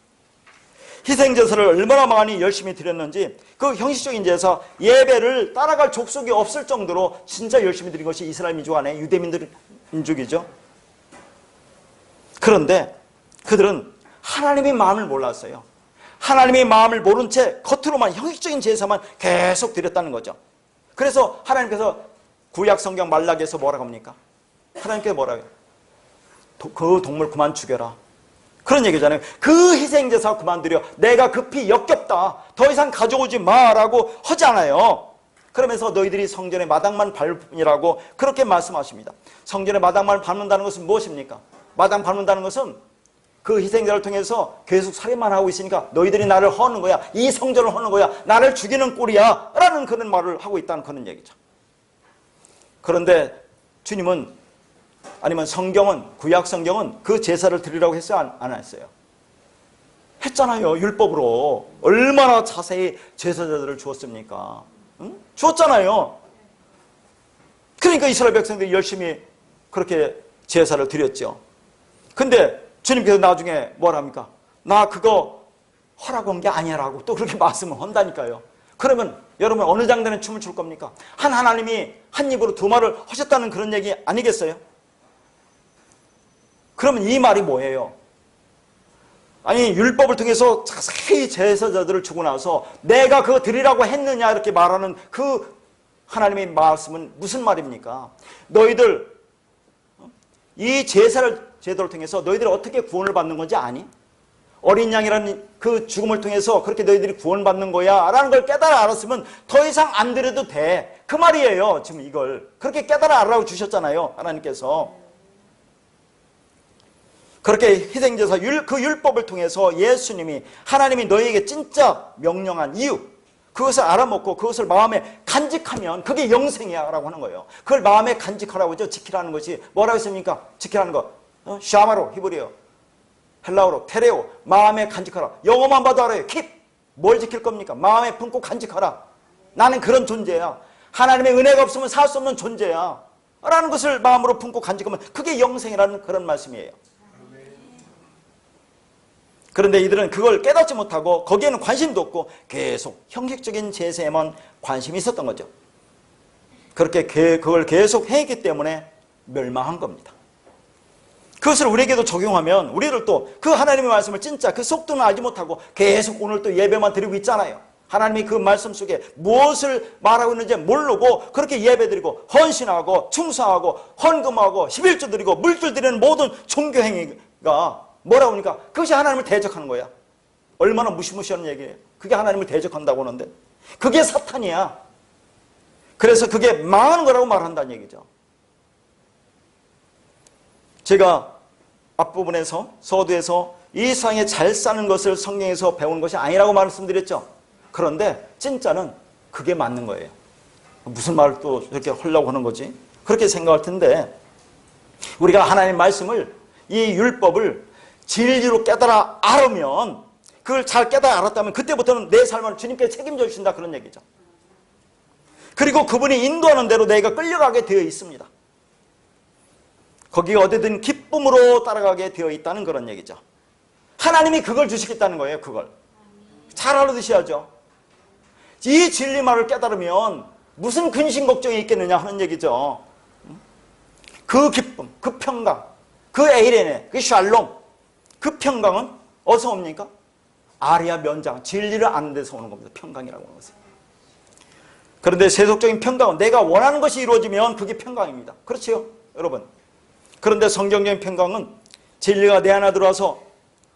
희생제사를 얼마나 많이 열심히 드렸는지, 그 형식적인 제사, 예배를 따라갈 족속이 없을 정도로 진짜 열심히 드린 것이 이스라엘 민족 안에 유대민들 민족이죠. 그런데 그들은 하나님의 마음을 몰랐어요. 하나님의 마음을 모른 채 겉으로만 형식적인 제사만 계속 드렸다는 거죠. 그래서 하나님께서 구약 성경 말라기에서 뭐라고 합니까? 하나님께서 뭐라고 해요? 그 동물 그만 죽여라, 그런 얘기잖아요. 그 희생제사 그만두려, 내가 급히 역겹다, 더 이상 가져오지 마라고 하잖아요. 그러면서 너희들이 성전의 마당만 밟을 뿐이라고 그렇게 말씀하십니다. 성전의 마당만 밟는다는 것은 무엇입니까? 마당 밟는다는 것은 그 희생제를 통해서 계속 살인만 하고 있으니까 너희들이 나를 허는 거야, 이 성전을 허는 거야, 나를 죽이는 꼴이야 라는 그런 말을 하고 있다는 그런 얘기죠. 그런데 주님은, 아니면 성경은, 구약 성경은 그 제사를 드리라고 했어요? 안 했어요? 했잖아요. 율법으로 얼마나 자세히 제사자들을 주었습니까? 응? 주었잖아요. 그러니까 이스라엘 백성들이 열심히 그렇게 제사를 드렸죠. 근데 주님께서 나중에 뭐라 합니까? 나 그거 허라고 한 게 아니라고 또 그렇게 말씀을 한다니까요. 그러면 여러분 어느 장단에 춤을 출 겁니까? 하나님이 한 입으로 두 말을 하셨다는 그런 얘기 아니겠어요? 그러면 이 말이 뭐예요? 아니, 율법을 통해서 자세히 제사자들을 주고 나서 내가 그거 드리라고 했느냐 이렇게 말하는 그 하나님의 말씀은 무슨 말입니까? 너희들 이 제도를 통해서 너희들이 어떻게 구원을 받는 건지 아니? 어린 양이라는 그 죽음을 통해서 그렇게 너희들이 구원받는 거야 라는 걸 깨달아 알았으면 더 이상 안 드려도 돼, 그 말이에요. 지금 이걸 그렇게 깨달아 알라고 주셨잖아요, 하나님께서. 그렇게 희생제사 그 율법을 통해서 예수님이, 하나님이 너희에게 진짜 명령한 이유, 그것을 알아먹고 그것을 마음에 간직하면 그게 영생이야 라고 하는 거예요. 그걸 마음에 간직하라고 하죠. 지키라는 것이 뭐라고 했습니까? 지키라는 거, 샤마로 히브리어, 헬라어로 테레오, 마음에 간직하라. 영어만 봐도 알아요. 킵, 뭘 지킬 겁니까? 마음에 품고 간직하라. 나는 그런 존재야, 하나님의 은혜가 없으면 살 수 없는 존재야 라는 것을 마음으로 품고 간직하면 그게 영생이라는 그런 말씀이에요. 그런데 이들은 그걸 깨닫지 못하고 거기에는 관심도 없고 계속 형식적인 제사에만 관심이 있었던 거죠. 그렇게 그걸 계속 했기 때문에 멸망한 겁니다. 그것을 우리에게도 적용하면 우리를 또 그 하나님의 말씀을 진짜 그 속도는 알지 못하고 계속 오늘 또 예배만 드리고 있잖아요. 하나님이 그 말씀 속에 무엇을 말하고 있는지 모르고 그렇게 예배드리고 헌신하고 충성하고 헌금하고 11조 드리고 물질 드리는 모든 종교행위가 뭐라고 하니까 그것이 하나님을 대적하는 거야. 얼마나 무시무시한 얘기예요. 그게 하나님을 대적한다고 하는데 그게 사탄이야. 그래서 그게 망하는 거라고 말한다는 얘기죠. 제가 앞부분에서 서두에서 이 세상에 잘 사는 것을 성경에서 배우는 것이 아니라고 말씀드렸죠. 그런데 진짜는 그게 맞는 거예요. 무슨 말을 또 이렇게 하려고 하는 거지? 그렇게 생각할 텐데, 우리가 하나님의 말씀을, 이 율법을 진리로 깨달아 알으면, 그걸 잘 깨달아 알았다면 그때부터는 내 삶을 주님께 책임져 주신다, 그런 얘기죠. 그리고 그분이 인도하는 대로 내가 끌려가게 되어 있습니다. 거기 어디든 기쁨으로 따라가게 되어 있다는 그런 얘기죠. 하나님이 그걸 주시겠다는 거예요. 그걸 잘 알아두셔야죠. 이 진리만을 깨달으면 무슨 근심 걱정이 있겠느냐 하는 얘기죠. 그 기쁨, 그 평강, 그 에이레네, 그 샬롬, 그 평강은 어디서 옵니까? 아리아 면장, 진리를 아는 데서 오는 겁니다. 평강이라고 하는 것은. 그런데 세속적인 평강은 내가 원하는 것이 이루어지면 그게 평강입니다. 그렇지요, 여러분? 그런데 성경적인 평강은 진리가 내 안에 들어와서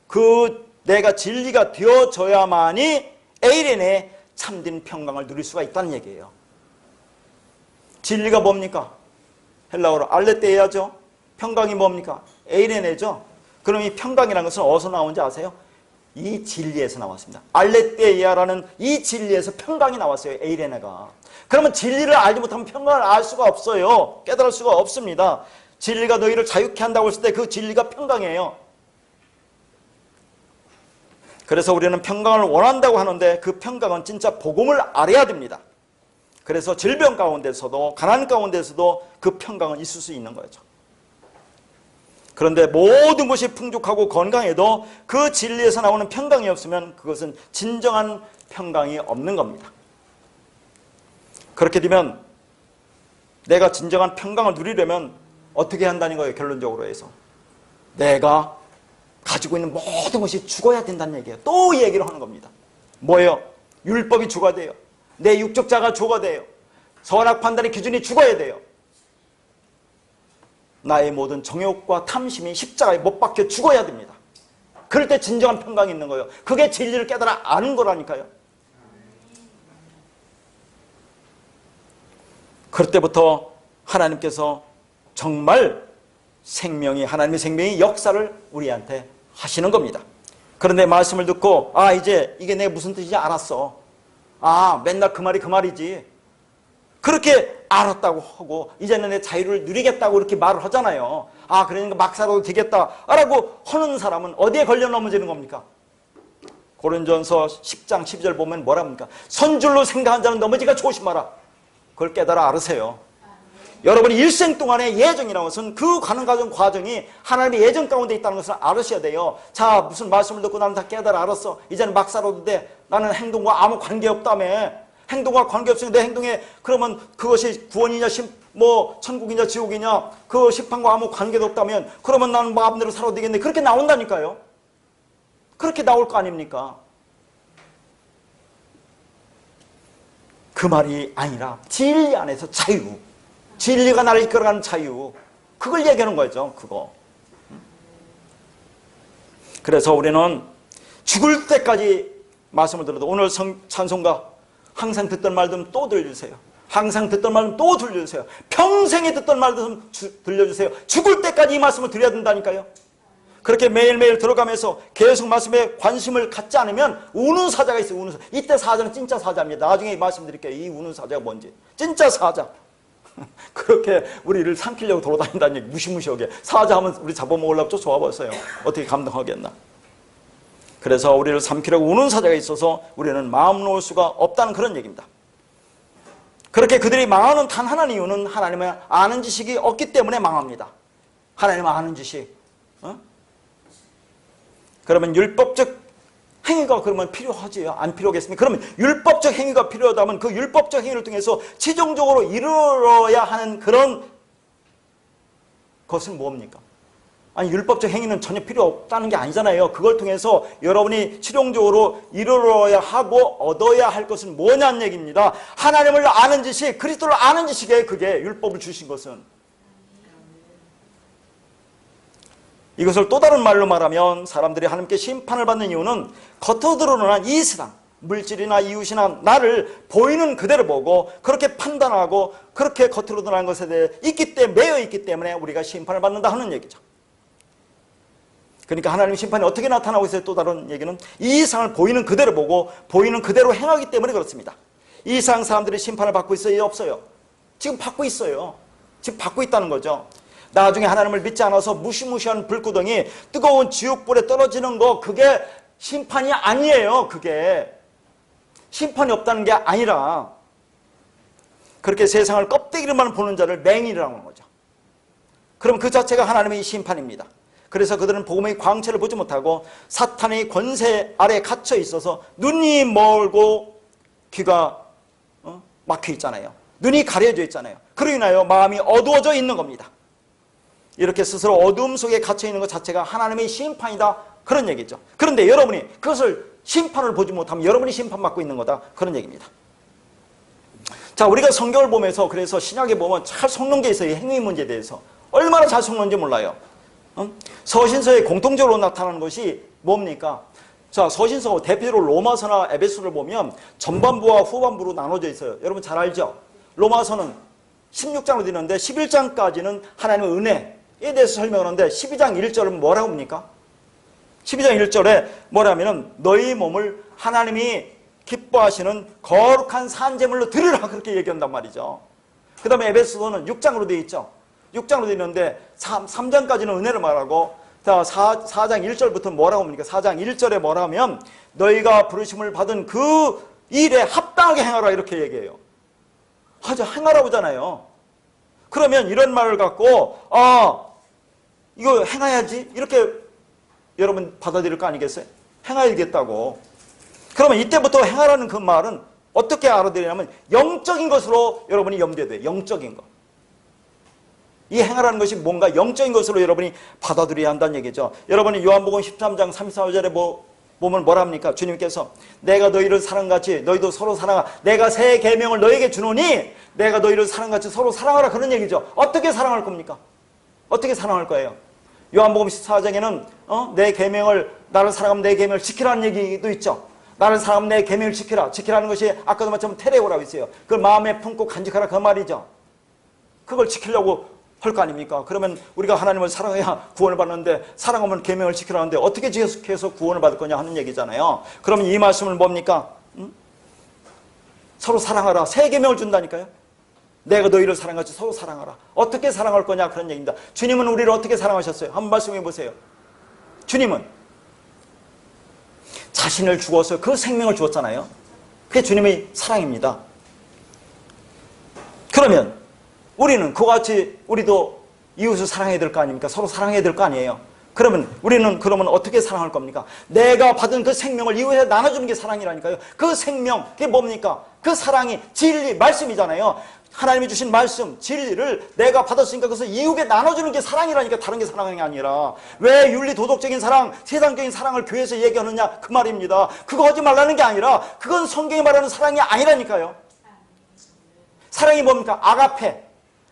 그 내가 진리가 되어져야만이 에이레네 참된 평강을 누릴 수가 있다는 얘기예요. 진리가 뭡니까? 헬라어로 알레테이아죠. 평강이 뭡니까? 에이레네죠. 그럼 이 평강이라는 것은 어디서 나온지 아세요? 이 진리에서 나왔습니다. 알레테이아라는 이 진리에서 평강이 나왔어요. 에이레네가. 그러면 진리를 알지 못하면 평강을 알 수가 없어요. 깨달을 수가 없습니다. 진리가 너희를 자유케 한다고 했을 때 그 진리가 평강이에요. 그래서 우리는 평강을 원한다고 하는데 그 평강은 진짜 복음을 알아야 됩니다. 그래서 질병 가운데서도 가난 가운데서도 그 평강은 있을 수 있는 거죠. 그런데 모든 것이 풍족하고 건강해도 그 진리에서 나오는 평강이 없으면 그것은 진정한 평강이 없는 겁니다. 그렇게 되면 내가 진정한 평강을 누리려면 어떻게 한다는 거예요? 결론적으로 해서 내가 가지고 있는 모든 것이 죽어야 된다는 얘기예요. 또 얘기를 하는 겁니다. 뭐예요? 율법이 죽어야 돼요. 내 육적 자가 죽어야 돼요. 선악 판단의 기준이 죽어야 돼요. 나의 모든 정욕과 탐심이 십자가에 못 박혀 죽어야 됩니다. 그럴 때 진정한 평강이 있는 거예요. 그게 진리를 깨달아 아는 거라니까요. 그럴 때부터 하나님께서 정말 하나님의 생명이 역사를 우리한테 하시는 겁니다. 그런데 말씀을 듣고 이제 이게 내가 무슨 뜻인지 알았어. 맨날 그 말이 그 말이지. 그렇게 알았다고 하고 이제는 내 자유를 누리겠다고 이렇게 말을 하잖아요. 그러니까 막 살아도 되겠다라고 하는 사람은 어디에 걸려 넘어지는 겁니까? 고린도전서 10장 12절 보면 뭐라 합니까? 선줄로 생각한 자는 넘어지기가 조심하라. 그걸 깨달아 알으세요. 여러분이 일생 동안의 예정이라는 것은 그 가는 과정이 하나님의 예정 가운데 있다는 것을 알으셔야 돼요. 자, 무슨 말씀을 듣고 나는 다 깨달아 알았어. 이제는 막 살아도 돼. 나는 행동과 아무 관계없다며. 행동과 관계없으니 내 행동에 그러면 그것이 구원이냐 천국이냐 지옥이냐 그 심판과 아무 관계도 없다면 그러면 나는 마음대로 살아도 되겠네. 그렇게 나온다니까요. 그렇게 나올 거 아닙니까? 그 말이 아니라 진리 안에서 자유, 진리가 나를 이끌어가는 자유, 그걸 얘기하는 거죠. 그거. 그래서 우리는 죽을 때까지 말씀을 들어도 오늘 찬송가 항상 듣던 말 좀 또 들려주세요. 항상 듣던 말 좀 또 들려주세요. 평생에 듣던 말 좀 들려주세요. 죽을 때까지 이 말씀을 드려야 된다니까요. 그렇게 매일매일 들어가면서 계속 말씀에 관심을 갖지 않으면 우는 사자가 있어요. 우는 사자. 이때 사자는 진짜 사자입니다. 나중에 말씀드릴게요. 이 우는 사자가 뭔지. 진짜 사자. 그렇게 우리를 삼키려고 돌아다닌다는 얘기 무시무시하게. 사자 하면 우리 잡아먹으려고 쫓아와버렸어요. 어떻게 감당하겠나. 그래서 우리를 삼키려고 우는 사자가 있어서 우리는 마음 놓을 수가 없다는 그런 얘기입니다. 그렇게 그들이 망하는 단 하나의 이유는 하나님의 아는 지식이 없기 때문에 망합니다. 하나님의 아는 지식. 그러면 율법적 행위가 그러면 필요하지요? 안 필요하겠습니까? 그러면 율법적 행위가 필요하다면 그 율법적 행위를 통해서 최종적으로 이루어야 하는 그런 것은 뭡니까? 율법적 행위는 전혀 필요 없다는 게 아니잖아요. 그걸 통해서 여러분이 실용적으로 이루어야 하고 얻어야 할 것은 뭐냐는 얘기입니다. 하나님을 아는 지식, 그리스도를 아는 지식이에요. 그게 율법을 주신 것은. 이것을 또 다른 말로 말하면 사람들이 하나님께 심판을 받는 이유는 겉으로 드러난 이 세상, 물질이나 이웃이나 나를 보이는 그대로 보고 그렇게 판단하고 그렇게 겉으로 드러난 것에 대해 매여 있기 때문에 우리가 심판을 받는다 하는 얘기죠. 그러니까 하나님의 심판이 어떻게 나타나고 있어요? 또 다른 얘기는 이 세상을 보이는 그대로 보고 보이는 그대로 행하기 때문에 그렇습니다. 이 세상 사람들이 심판을 받고 있어요? 없어요? 지금 받고 있어요. 지금 받고 있다는 거죠. 나중에 하나님을 믿지 않아서 무시무시한 불구덩이 뜨거운 지옥불에 떨어지는 거 그게 심판이 아니에요. 그게 심판이 없다는 게 아니라 그렇게 세상을 껍데기로만 보는 자를 맹인이라고 하는 거죠. 그럼 그 자체가 하나님의 심판입니다. 그래서 그들은 복음의 광채를 보지 못하고 사탄의 권세 아래 갇혀 있어서 눈이 멀고 귀가 막혀 있잖아요. 눈이 가려져 있잖아요. 그로 인하여 마음이 어두워져 있는 겁니다. 이렇게 스스로 어두움 속에 갇혀 있는 것 자체가 하나님의 심판이다, 그런 얘기죠. 그런데 여러분이 그것을 심판을 보지 못하면 여러분이 심판받고 있는 거다, 그런 얘기입니다. 자, 우리가 성경을 보면서 그래서 신약에 보면 잘 속는 게 있어요. 행위 문제에 대해서 얼마나 잘 속는지 몰라요. 서신서에 공통적으로 나타나는 것이 뭡니까? 자, 서신서 대표적으로 로마서나 에베소를 보면 전반부와 후반부로 나눠져 있어요. 여러분 잘 알죠? 로마서는 16장으로 되는데 11장까지는 하나님의 은혜에 대해서 설명하는데 12장 1절은 뭐라고 합니까? 12장 1절에 뭐라면은 너희 몸을 하나님이 기뻐하시는 거룩한 산제물로 드리라, 그렇게 얘기한단 말이죠. 그 다음에 에베소서는 6장으로 되어 있죠. 6장으로 되어 있는데 3장까지는 은혜를 말하고, 자, 4장 1절부터 뭐라고 합니까? 4장 1절에 뭐라 하면 너희가 부르심을 받은 그 일에 합당하게 행하라, 이렇게 얘기해요. 하자, 행하라고 하잖아요. 그러면 이런 말을 갖고 이거 행해야지, 이렇게 여러분 받아들일 거 아니겠어요? 행해야겠다고. 그러면 이때부터 행하라는 그 말은 어떻게 알아들이냐면 영적인 것으로 여러분이 염두에 둬요. 영적인 것. 이 행하라는 것이 뭔가 영적인 것으로 여러분이 받아들여야 한다는 얘기죠. 여러분이 요한복음 13장 34절에 보면 뭐라 합니까? 주님께서 내가 너희를 사랑같이 너희도 서로 사랑하라. 내가 새 계명을 너에게 주노니 내가 너희를 사랑같이 서로 사랑하라, 그런 얘기죠. 어떻게 사랑할 겁니까? 어떻게 사랑할 거예요? 요한복음 14장에는 내 계명을, 나를 사랑하면 내 계명을 지키라는 얘기도 있죠. 나를 사랑하면 내 계명을 지키라. 지키라는 것이 아까도 말처럼 테레오라고 있어요. 그걸 마음에 품고 간직하라, 그 말이죠. 그걸 지키려고 할 거 아닙니까? 그러면 우리가 하나님을 사랑해야 구원을 받는데 사랑하면 계명을 지키라는데 어떻게 지켜서 구원을 받을 거냐 하는 얘기잖아요. 그러면 이 말씀은 뭡니까? 서로 사랑하라. 새 계명을 준다니까요. 내가 너희를 사랑같이 서로 사랑하라. 어떻게 사랑할 거냐, 그런 얘기입니다. 주님은 우리를 어떻게 사랑하셨어요? 한번 말씀해 보세요. 주님은 자신을 주어서 그 생명을 주었잖아요. 그게 주님의 사랑입니다. 그러면 우리는 그와 같이 우리도 이웃을 사랑해야 될 거 아닙니까? 서로 사랑해야 될 거 아니에요. 그러면 우리는 그러면 어떻게 사랑할 겁니까? 내가 받은 그 생명을 이웃에 나눠주는 게 사랑이라니까요. 그 생명, 그게 뭡니까? 그 사랑이 진리, 말씀이잖아요. 하나님이 주신 말씀, 진리를 내가 받았으니까 그것을 이웃에 나눠주는 게 사랑이라니까, 다른 게 사랑이 아니라. 왜 윤리 도덕적인 사랑, 세상적인 사랑을 교회에서 얘기하느냐, 그 말입니다. 그거 하지 말라는 게 아니라 그건 성경이 말하는 사랑이 아니라니까요. 사랑이 뭡니까? 아가페.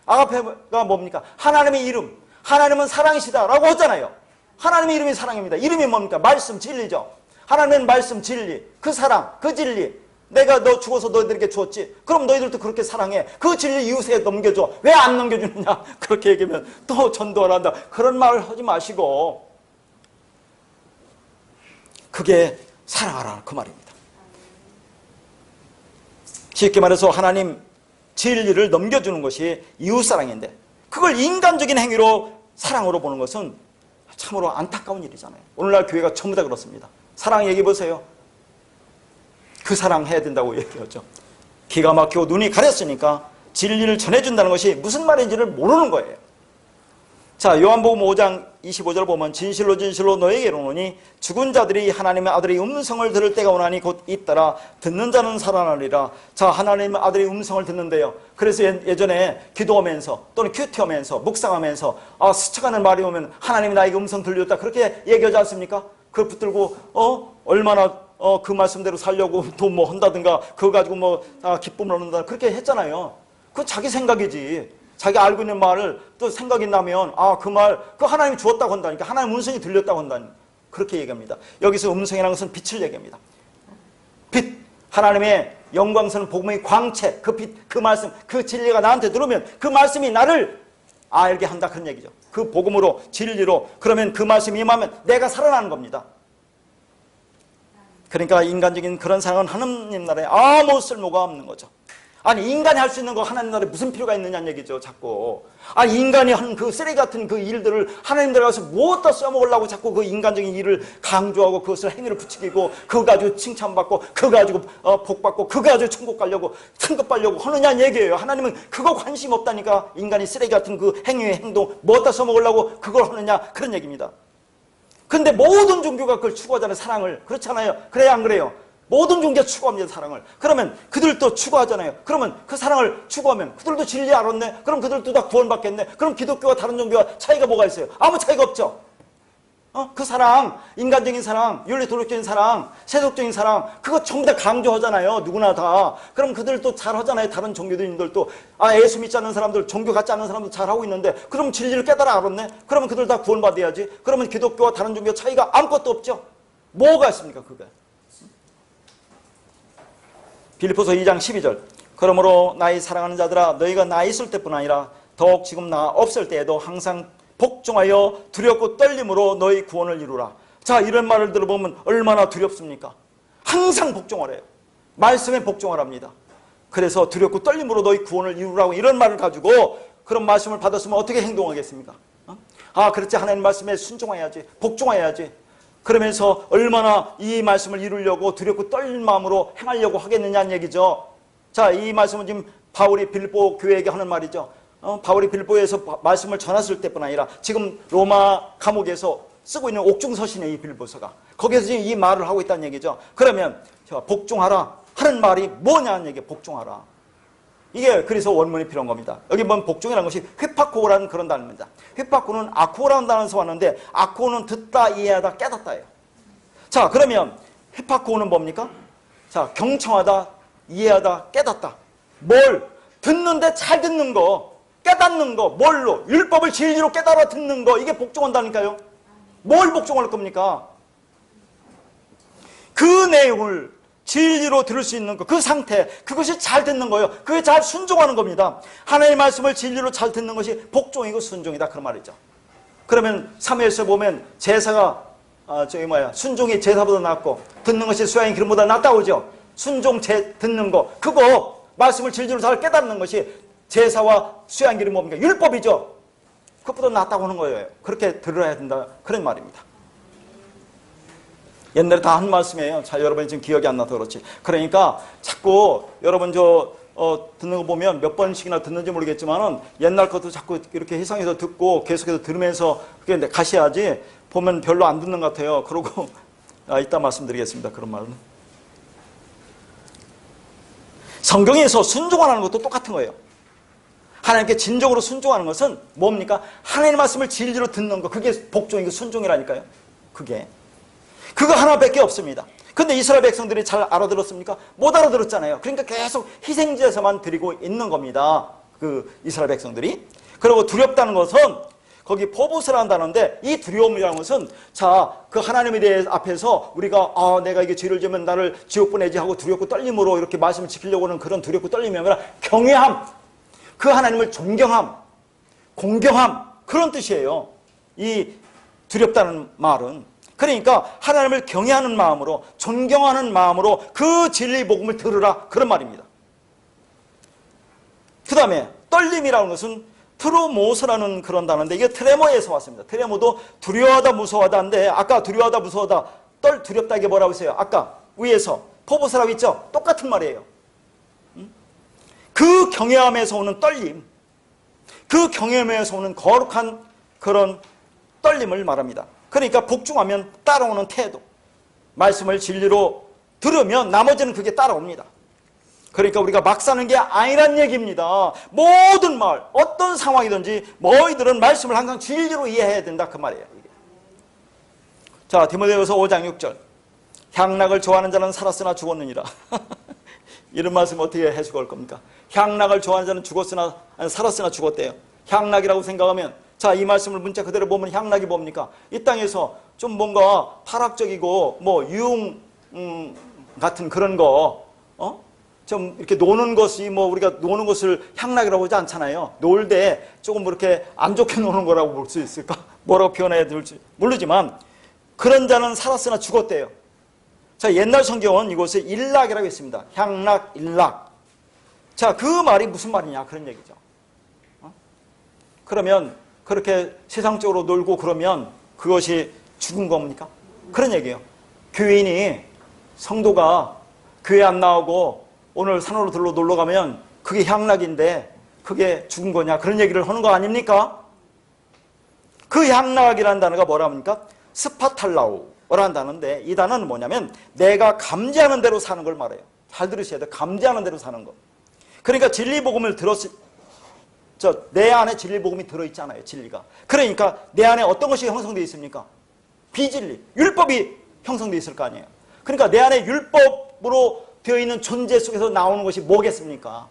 아가페가 뭡니까? 하나님의 이름. 하나님은 사랑이시다라고 했잖아요. 하나님의 이름이 사랑입니다. 이름이 뭡니까? 말씀, 진리죠. 하나님은 말씀, 진리, 그 사랑, 그 진리. 내가 너 죽어서 너희들에게 주었지. 그럼 너희들도 그렇게 사랑해. 그 진리 이웃에 넘겨줘. 왜 안 넘겨주느냐? 그렇게 얘기하면 또 전도를 한다. 그런 말을 하지 마시고 그게 사랑하라, 그 말입니다. 쉽게 말해서 하나님 진리를 넘겨주는 것이 이웃사랑인데 그걸 인간적인 행위로 사랑으로 보는 것은 참으로 안타까운 일이잖아요. 오늘날 교회가 전부 다 그렇습니다. 사랑 얘기해 보세요. 그 사랑 해야 된다고 얘기하죠. 기가 막히고 눈이 가렸으니까 진리를 전해준다는 것이 무슨 말인지를 모르는 거예요. 자, 요한복음 5장 25절 보면 진실로 진실로 너에게 이르노니 죽은 자들이 하나님의 아들의 음성을 들을 때가 오나니 곧 잇따라 듣는 자는 살아나리라. 자, 하나님의 아들의 음성을 듣는데요. 그래서 예전에 기도하면서 또는 큐티하면서 묵상하면서 스쳐가는 말이 오면 하나님이 나에게 음성 들렸다, 그렇게 얘기하지 않습니까? 그걸 붙들고 얼마나 그 말씀대로 살려고 또 뭐 한다든가 그거 가지고 뭐 기쁨을 얻는다, 그렇게 했잖아요. 그거 자기 생각이지. 자기 알고 있는 말을 또 생각이 나면 그 말, 그 하나님이 주었다고 한다니까, 하나님 음성이 들렸다고 한다니까, 그렇게 얘기합니다. 여기서 음성이라는 것은 빛을 얘기합니다. 빛, 하나님의 영광스러운 복음의 광채, 그 빛, 그 말씀, 그 진리가 나한테 들어오면 그 말씀이 나를 알게 한다, 그런 얘기죠. 그 복음으로, 진리로. 그러면 그 말씀이 임하면 내가 살아나는 겁니다. 그러니까 인간적인 그런 사랑은 하나님 나라에 아무 쓸모가 없는 거죠. 아니 인간이 할 수 있는 거 하나님 나라에 무슨 필요가 있느냐는 얘기죠 자꾸. 아니 인간이 하는 그 쓰레기 같은 그 일들을 하나님 나라에서 무엇다 써먹으려고 자꾸 그 인간적인 일을 강조하고 그것을 행위를 부추기고 그거 가지고 칭찬받고 그거 가지고 복받고 그거 가지고 천국 가려고 승급받려고 하느냐는 얘기예요. 하나님은 그거 관심 없다니까. 인간이 쓰레기 같은 그 행위의 행동 무엇다 써먹으려고 그걸 하느냐 그런 얘기입니다. 근데 모든 종교가 그걸 추구하잖아요. 사랑을. 그렇잖아요. 그래야 안 그래요? 모든 종교가 추구합니다. 사랑을. 그러면 그들도 추구하잖아요. 그러면 그 사랑을 추구하면 그들도 진리 알았네. 그럼 그들도 다 구원받겠네. 그럼 기독교와 다른 종교와 차이가 뭐가 있어요? 아무 차이가 없죠. 그 사랑, 인간적인 사랑, 윤리도덕적인 사랑, 세속적인 사랑, 그거 전부 다 강조하잖아요. 누구나 다. 그럼 그들도 잘하잖아요. 다른 종교인들도. 예수 믿지 않는 사람들, 종교 갖지 않는 사람도 잘하고 있는데 그럼 진리를 깨달아 알았네. 그러면 그들 다 구원받아야지. 그러면 기독교와 다른 종교 차이가 아무것도 없죠. 뭐가 있습니까 그게? 빌립보서 2장 12절. 그러므로 나의 사랑하는 자들아 너희가 나 있을 때뿐 아니라 더욱 지금 나 없을 때에도 항상 복종하여 두렵고 떨림으로 너희 구원을 이루라. 자, 이런 말을 들어보면 얼마나 두렵습니까? 항상 복종하래요. 말씀에 복종하랍니다. 그래서 두렵고 떨림으로 너희 구원을 이루라고 이런 말을 가지고 그런 말씀을 받았으면 어떻게 행동하겠습니까? 그렇지. 하나님 말씀에 순종해야지. 복종해야지. 그러면서 얼마나 이 말씀을 이루려고 두렵고 떨린 마음으로 행하려고 하겠느냐는 얘기죠. 자, 이 말씀은 지금 바울이 빌립보 교회에게 하는 말이죠. 바울이 빌립보에서 말씀을 전했을 때뿐 아니라 지금 로마 감옥에서 쓰고 있는 옥중서신의 이 빌립보서가 거기에서 지금 이 말을 하고 있다는 얘기죠. 그러면 복종하라 하는 말이 뭐냐는 얘기예요. 복종하라. 이게 그래서 원문이 필요한 겁니다. 여기 보면 복종이라는 것이 휘파코라는 그런 단어입니다. 휘파코는 아쿠오라는 단어에서 왔는데 아쿠오는 듣다, 이해하다, 깨닫다예요. 자, 그러면 휘파코는 뭡니까? 자, 경청하다, 이해하다, 깨닫다. 뭘? 듣는데 잘 듣는 거, 깨닫는 거, 뭘로? 율법을 진리로 깨달아 듣는 거, 이게 복종한다니까요. 뭘 복종할 겁니까? 그 내용을 진리로 들을 수 있는 것, 그 상태, 그것이 잘 듣는 거예요. 그게 잘 순종하는 겁니다. 하나님의 말씀을 진리로 잘 듣는 것이 복종이고 순종이다 그런 말이죠. 그러면 사무엘서 보면 제사가 순종이 제사보다 낫고 듣는 것이 수양의 기름보다 낫다고 하죠. 순종 듣는 거, 그거 말씀을 진리로 잘 깨닫는 것이 제사와 수양 기름 뭡니까? 율법이죠. 그것보다 낫다고 하는 거예요. 그렇게 들어야 된다 그런 말입니다. 옛날에 다 한 말씀이에요. 자, 여러분이 지금 기억이 안 나서 그렇지. 그러니까 자꾸 여러분 듣는 거 보면 몇 번씩이나 듣는지 모르겠지만은 옛날 것도 자꾸 이렇게 해상해서 듣고 계속해서 들으면서 그게 가셔야지 보면 별로 안 듣는 것 같아요. 그러고 이따 말씀드리겠습니다. 그런 말은. 성경에서 순종하는 것도 똑같은 거예요. 하나님께 진정으로 순종하는 것은 뭡니까? 하나님의 말씀을 진리로 듣는 거. 그게 복종이고 순종이라니까요. 그거 하나밖에 없습니다. 근데 이스라엘 백성들이 잘 알아들었습니까? 못 알아들었잖아요. 그러니까 계속 희생제사만 드리고 있는 겁니다. 그 이스라엘 백성들이. 그리고 두렵다는 것은 거기 포보스라는 단어인데 이 두려움이라는 것은 자, 그 하나님에 대해 앞에서 우리가 내가 이게 죄를 지으면 나를 지옥 보내지 하고 두렵고 떨림으로 이렇게 말씀을 지키려고 하는 그런 두렵고 떨림이 아니라 경외함, 그 하나님을 존경함, 공경함 그런 뜻이에요. 이 두렵다는 말은. 그러니까 하나님을 경외하는 마음으로 존경하는 마음으로 그 진리 복음을 들으라 그런 말입니다. 그 다음에 떨림이라는 것은 트로모스라는 그런 단어인데 이게 트레모에서 왔습니다. 트레모도 두려워하다 무서워하다인데 아까 두려워하다 무서워하다 두렵다 이게 뭐라고 했어요? 아까 위에서 포보스라고 있죠? 똑같은 말이에요. 그 경외함에서 오는 떨림, 그 경외함에서 오는 거룩한 그런 떨림을 말합니다. 그러니까 복종하면 따라오는 태도, 말씀을 진리로 들으면 나머지는 그게 따라옵니다. 그러니까 우리가 막 사는 게 아니란 얘기입니다. 모든 말, 어떤 상황이든지 너희들은 말씀을 항상 진리로 이해해야 된다 그 말이에요. 자, 디모데후서 5장 6절. 향락을 좋아하는 자는 살았으나 죽었느니라. 이런 말씀 어떻게 해석할 겁니까? 향락을 좋아하는 자는 살았으나 죽었대요. 향락이라고 생각하면 자, 이 말씀을 문자 그대로 보면 향락이 뭡니까? 이 땅에서 좀 뭔가 파락적이고 유흥 같은 그런 거, 좀 이렇게 노는 것이 우리가 노는 것을 향락이라고 하지 않잖아요. 놀 때 조금 이렇게 안 좋게 노는 거라고 볼 수 있을까? 뭐라고 표현해야 될지 모르지만 그런 자는 살았으나 죽었대요. 자, 옛날 성경은 이곳에 일락이라고 했습니다. 향락, 일락. 자, 그 말이 무슨 말이냐 그런 얘기죠. 그러면 그렇게 세상적으로 놀고 그러면 그것이 죽은 겁니까? 그런 얘기예요. 교인이, 성도가 교회 안 나오고 오늘 산으로 들러 놀러 가면 그게 향락인데 그게 죽은 거냐 그런 얘기를 하는 거 아닙니까? 그 향락이라는 단어가 뭐랍니까? 스파탈라오라는 단어인데 이 단어는 뭐냐면 내가 감지하는 대로 사는 걸 말해요. 잘 들으셔야 돼요. 감지하는 대로 사는 거. 그러니까 진리복음을 내 안에 진리복음이 들어있잖아요. 진리가. 그러니까 내 안에 어떤 것이 형성되어 있습니까? 비진리, 율법이 형성되어 있을 거 아니에요. 그러니까 내 안에 율법으로 되어 있는 존재 속에서 나오는 것이 뭐겠습니까?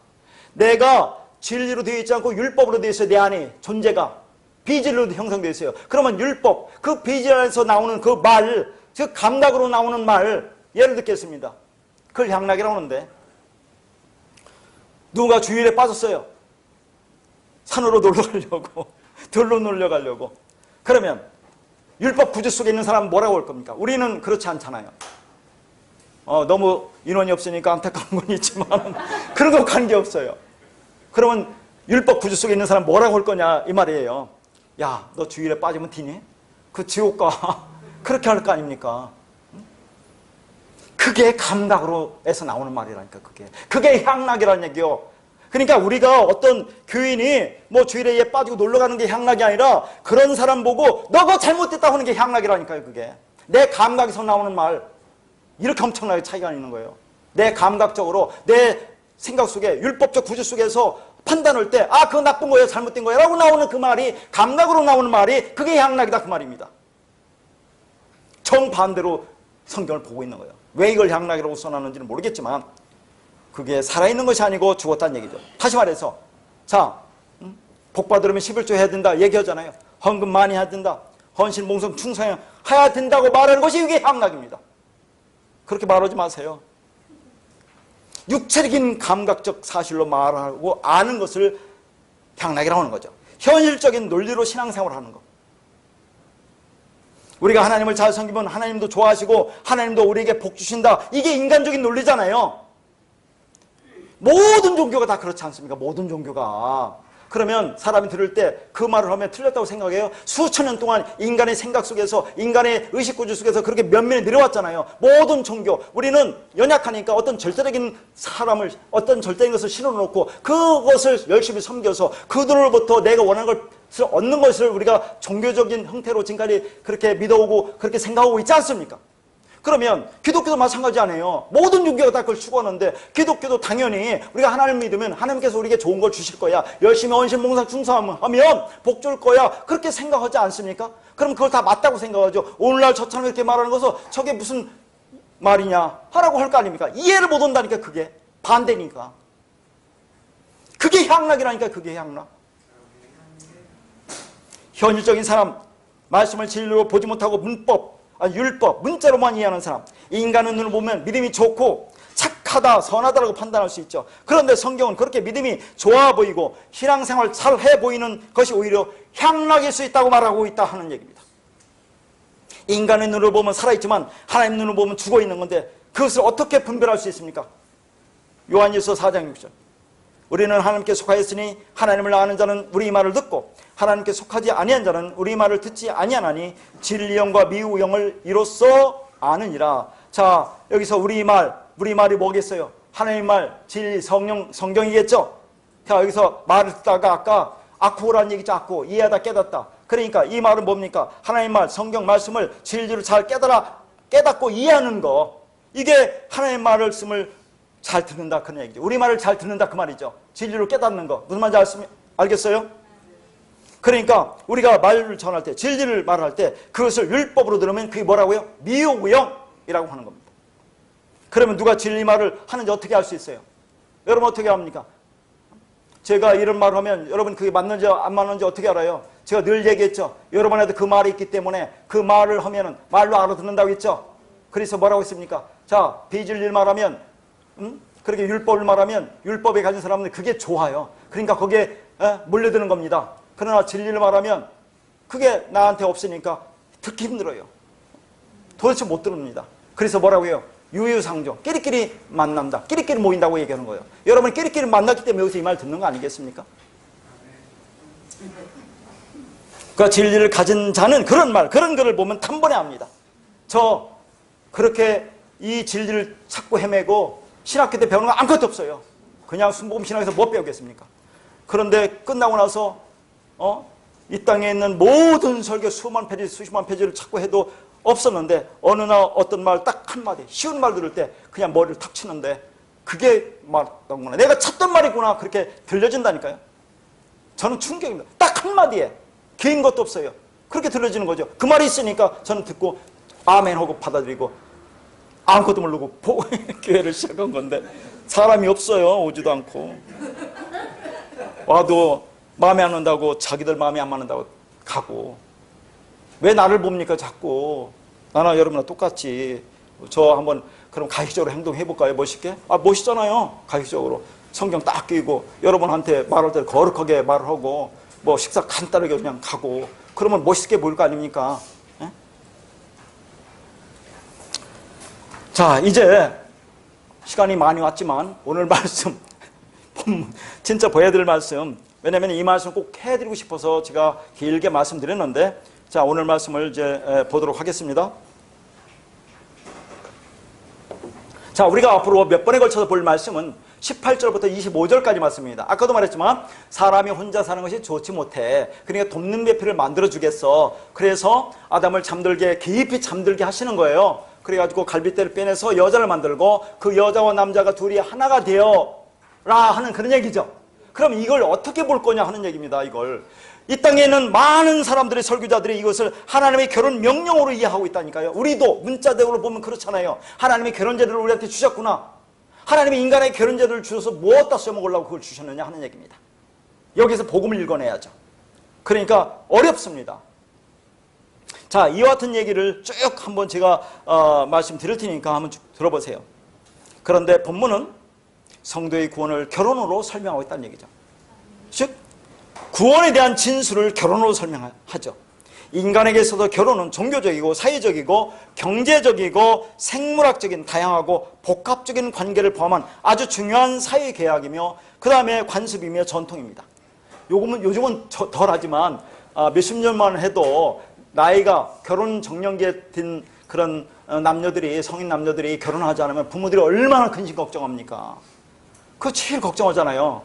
내가 진리로 되어 있지 않고 율법으로 되어 있어요. 내 안에 존재가 비진리로 형성되어 있어요. 그러면 율법, 그 비진리에서 나오는 그 말, 즉 감각으로 나오는 말, 예를 듣겠습니다. 그걸 향락이라고 하는데 누군가 주일에 빠졌어요. 산으로 놀러 가려고, 들로 놀러 가려고. 그러면 율법 구조 속에 있는 사람은 뭐라고 할 겁니까? 우리는 그렇지 않잖아요. 너무 인원이 없으니까 안타까운 건 있지만 그런 거 관계없어요. 그러면 율법 구조 속에 있는 사람 뭐라고 할 거냐 이 말이에요. 야, 너 주일에 빠지면 티니? 그 지옥 가. 그렇게 할 거 아닙니까? 그게 감각으로 해서 나오는 말이라니까. 그게 향락이라는 얘기요. 그러니까 우리가 어떤 교인이 뭐 주일에 얘 빠지고 놀러 가는 게 향락이 아니라 그런 사람 보고 너가 잘못됐다고 하는 게 향락이라니까요. 그게 내 감각에서 나오는 말, 이렇게 엄청나게 차이가 있는 거예요. 내 감각적으로 내 생각 속에 율법적 구조 속에서 판단할 때 아, 그거 나쁜 거예요, 잘못된 거예요 라고 나오는 그 말이, 감각으로 나오는 말이 그게 향락이다 그 말입니다. 정반대로 성경을 보고 있는 거예요. 왜 이걸 향락이라고 써놨는지는 모르겠지만 그게 살아있는 것이 아니고 죽었다는 얘기죠. 다시 말해서 자, 복 받으려면 11조 해야 된다 얘기하잖아요. 헌금 많이 해야 된다, 헌신, 몽성, 충성해야 된다고 말하는 것이 이게 향락입니다. 그렇게 말하지 마세요. 육체적인 감각적 사실로 말하고 아는 것을 향락이라고 하는 거죠. 현실적인 논리로 신앙생활을 하는 것. 우리가 하나님을 잘 섬기면 하나님도 좋아하시고 하나님도 우리에게 복 주신다. 이게 인간적인 논리잖아요. 모든 종교가 다 그렇지 않습니까? 모든 종교가. 그러면 사람이 들을 때 그 말을 하면 틀렸다고 생각해요? 수천 년 동안 인간의 생각 속에서, 인간의 의식구조 속에서 그렇게 면면에 내려왔잖아요. 모든 종교. 우리는 연약하니까 어떤 절대적인 사람을, 어떤 절대적인 것을 실어놓고 그것을 열심히 섬겨서 그들로부터 내가 원하는 것을 얻는 것을 우리가 종교적인 형태로 지금까지 그렇게 믿어오고 그렇게 생각하고 있지 않습니까? 그러면 기독교도 마찬가지 아니에요. 모든 종교가 다 그걸 추구하는데 기독교도 당연히 우리가 하나님을 믿으면 하나님께서 우리에게 좋은 걸 주실 거야, 열심히 헌신, 몽상, 충성하면 복 줄 거야, 그렇게 생각하지 않습니까? 그럼 그걸 다 맞다고 생각하죠. 오늘날 저처럼 이렇게 말하는 것은 저게 무슨 말이냐 하라고 할 거 아닙니까? 이해를 못 한다니까. 그게 반대니까. 그게 향락이라니까. 그게 향락. 현실적인 사람, 말씀을 진리로 보지 못하고 율법, 문자로만 이해하는 사람, 인간의 눈을 보면 믿음이 좋고 착하다, 선하다라고 판단할 수 있죠. 그런데 성경은 그렇게 믿음이 좋아 보이고 신앙생활 잘 해 보이는 것이 오히려 향락일 수 있다고 말하고 있다 하는 얘기입니다. 인간의 눈을 보면 살아있지만 하나님 눈을 보면 죽어있는 건데 그것을 어떻게 분별할 수 있습니까? 요한일서 4장 6절. 우리는 하나님께 속하였으니 하나님을 아는 자는 우리 말을 듣고 하나님께 속하지 아니한 자는 우리 말을 듣지 아니하나니 진리 영과 미우 영을 이로써 아느니라. 자, 여기서 우리 말이 뭐겠어요? 하나님 말, 진리, 성령, 성경이겠죠? 자, 여기서 말을 듣다가 아까 아쿠라는 얘기죠. 아쿠, 이해하다, 깨닫다. 그러니까 이 말은 뭡니까? 하나님 말, 성경 말씀을 진리로 잘 깨닫고 이해하는 거. 이게 하나님 말씀을 잘 듣는다 그런 얘기죠. 우리 말을 잘 듣는다 그 말이죠. 진리로 깨닫는 거. 무슨 말인지 알겠어요? 그러니까 우리가 말을 전할 때, 진리를 말할 때 그것을 율법으로 들으면 그게 뭐라고요? 미오구영이라고 하는 겁니다. 그러면 누가 진리 말을 하는지 어떻게 알 수 있어요? 여러분 어떻게 합니까? 제가 이런 말을 하면 여러분 그게 맞는지 안 맞는지 어떻게 알아요? 제가 늘 얘기했죠. 여러분한테 그 말이 있기 때문에 그 말을 하면은 말로 알아듣는다고 했죠. 그래서 뭐라고 했습니까? 자, 비진리를 말하면 그렇게 율법을 말하면 율법에 가진 사람은 그게 좋아요. 그러니까 거기에 몰려드는 겁니다. 그러나 진리를 말하면 그게 나한테 없으니까 듣기 힘들어요. 도대체 못 들습니다. 그래서 뭐라고 해요? 유유상종, 끼리끼리 만난다, 끼리끼리 모인다고 얘기하는 거예요. 여러분 끼리끼리 만났기 때문에 여기서 이 말 듣는 거 아니겠습니까? 그러니까 진리를 가진 자는 그런 말, 그런 글을 보면 단번에 압니다. 저 그렇게 이 진리를 찾고 헤매고 신학교 때 배우는 거 아무것도 없어요. 그냥 순복음 신학에서 뭐 배우겠습니까? 그런데 끝나고 나서 이 땅에 있는 모든 설교 수만 페이지, 수십만 페이지를 찾고 해도 없었는데 어느 날 어떤 말 딱 한마디, 쉬운 말 들을 때 그냥 머리를 탁 치는데 그게 맞던구나, 내가 찾던 말이구나, 그렇게 들려진다니까요. 저는 충격입니다. 딱 한마디에 긴 것도 없어요. 그렇게 들려지는 거죠. 그 말이 있으니까 저는 듣고 아멘 하고 받아들이고 아무것도 모르고 교회를 시작한 건데 사람이 없어요. 오지도 않고 와도 마음에 안 든다고, 자기들 마음에 안 맞는다고 가고. 왜 나를 봅니까 자꾸. 나나 여러분이나 똑같지. 저 한번 그럼 가식적으로 행동해 볼까요? 멋있게? 멋있잖아요. 가식적으로 성경 딱 끼고 여러분한테 말할 때 거룩하게 말을 하고 뭐 식사 간단하게 그냥 가고, 그러면 멋있게 보일 거 아닙니까? 에? 자, 이제 시간이 많이 왔지만 오늘 말씀 진짜 보여야 될 말씀, 왜냐하면 이 말씀 꼭 해드리고 싶어서 제가 길게 말씀드렸는데, 자, 오늘 말씀을 이제 보도록 하겠습니다. 자, 우리가 앞으로 몇 번에 걸쳐서 볼 말씀은 18절부터 25절까지 말씀입니다. 아까도 말했지만 사람이 혼자 사는 것이 좋지 못해. 그러니까 돕는 배필을 만들어주겠어. 그래서 아담을 잠들게, 깊이 잠들게 하시는 거예요. 그래가지고 갈빗대를 빼내서 여자를 만들고 그 여자와 남자가 둘이 하나가 되어라 하는 그런 얘기죠. 그럼 이걸 어떻게 볼 거냐 하는 얘기입니다. 이걸 이 땅에 있는 많은 사람들의 설교자들이 이것을 하나님의 결혼 명령으로 이해하고 있다니까요. 우리도 문자대로 보면 그렇잖아요. 하나님의 결혼 제도를 우리한테 주셨구나. 하나님이 인간의 결혼 제도를 주셔서 무엇다 써먹으려고 그걸 주셨느냐 하는 얘기입니다. 여기서 복음을 읽어내야죠. 그러니까 어렵습니다. 자, 이와 같은 얘기를 쭉 한번 제가 말씀드릴 테니까 한번 쭉 들어보세요. 그런데 본문은 성도의 구원을 결혼으로 설명하고 있다는 얘기죠. 즉 구원에 대한 진술을 결혼으로 설명하죠. 인간에게서도 결혼은 종교적이고 사회적이고 경제적이고 생물학적인 다양하고 복합적인 관계를 포함한 아주 중요한 사회 계약이며 그 다음에 관습이며 전통입니다. 요즘은 덜하지만 몇십 년만 해도 나이가 결혼 정년기에 든 그런 남녀들이, 성인 남녀들이 결혼하지 않으면 부모들이 얼마나 근심 걱정합니까? 그거 제일 걱정하잖아요.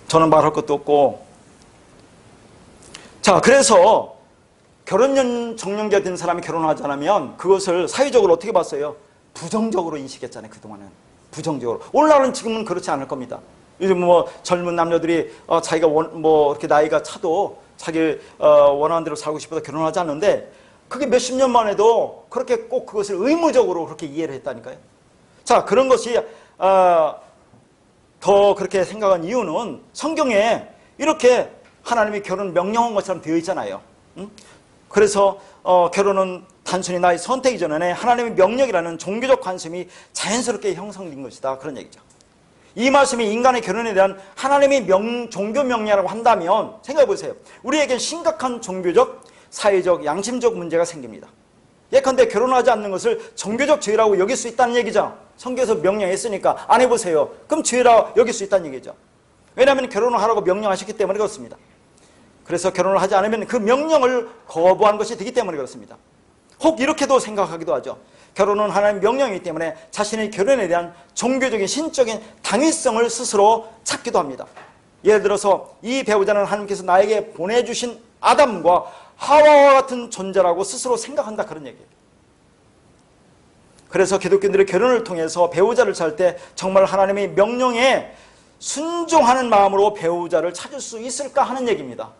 저는 말할 것도 없고. 자, 그래서 결혼 정년기가 된 사람이 결혼하지 않으면 그것을 사회적으로 어떻게 봤어요? 부정적으로 인식했잖아요. 그동안은 부정적으로. 오늘날은 지금은 그렇지 않을 겁니다. 요즘 뭐 젊은 남녀들이 자기가 이렇게 나이가 차도 자기 원하는 대로 살고 싶어서 결혼하지 않는데, 그게 몇십 년만 해도 그렇게 꼭 그것을 의무적으로 그렇게 이해를 했다니까요. 자, 그런 것이 더 그렇게 생각한 이유는 성경에 이렇게 하나님이 결혼 명령한 것처럼 되어 있잖아요. 그래서 결혼은 단순히 나의 선택이 전에 하나님의 명령이라는 종교적 관심이 자연스럽게 형성된 것이다, 그런 얘기죠. 이 말씀이 인간의 결혼에 대한 하나님의 종교 명령이라고 한다면 생각해 보세요. 우리에겐 심각한 종교적, 사회적, 양심적 문제가 생깁니다. 예컨대 결혼하지 않는 것을 종교적 죄라고 여길 수 있다는 얘기죠. 성경에서 명령했으니까 안 해보세요. 그럼 죄라고 여길 수 있다는 얘기죠. 왜냐하면 결혼을 하라고 명령하셨기 때문에 그렇습니다. 그래서 결혼을 하지 않으면 그 명령을 거부한 것이 되기 때문에 그렇습니다. 혹 이렇게도 생각하기도 하죠. 결혼은 하나님의 명령이기 때문에 자신의 결혼에 대한 종교적인 신적인 당위성을 스스로 찾기도 합니다. 예를 들어서 이 배우자는 하나님께서 나에게 보내주신 아담과 하와와 같은 존재라고 스스로 생각한다, 그런 얘기예요. 그래서 기독교인들이 결혼을 통해서 배우자를 찾을 때 정말 하나님의 명령에 순종하는 마음으로 배우자를 찾을 수 있을까 하는 얘기입니다.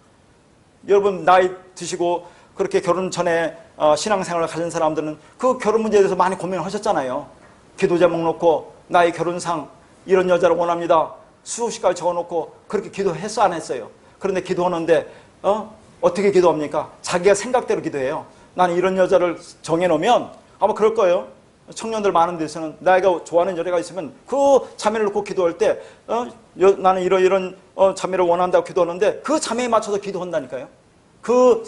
여러분 나이 드시고 그렇게 결혼 전에 신앙생활을 가진 사람들은 그 결혼 문제에 대해서 많이 고민을 하셨잖아요. 기도 제목 놓고 나의 결혼상 이런 여자를 원합니다. 수십 가지 적어놓고 그렇게 기도했어 안 했어요? 그런데 기도하는데 어떻게 기도합니까? 자기가 생각대로 기도해요. 나는 이런 여자를 정해놓으면 아마 그럴 거예요. 청년들 많은 데서는 나이가 좋아하는 여자가 있으면 그 자매를 놓고 기도할 때 나는 이런 자매를 원한다고 기도하는데 그 자매에 맞춰서 기도한다니까요. 그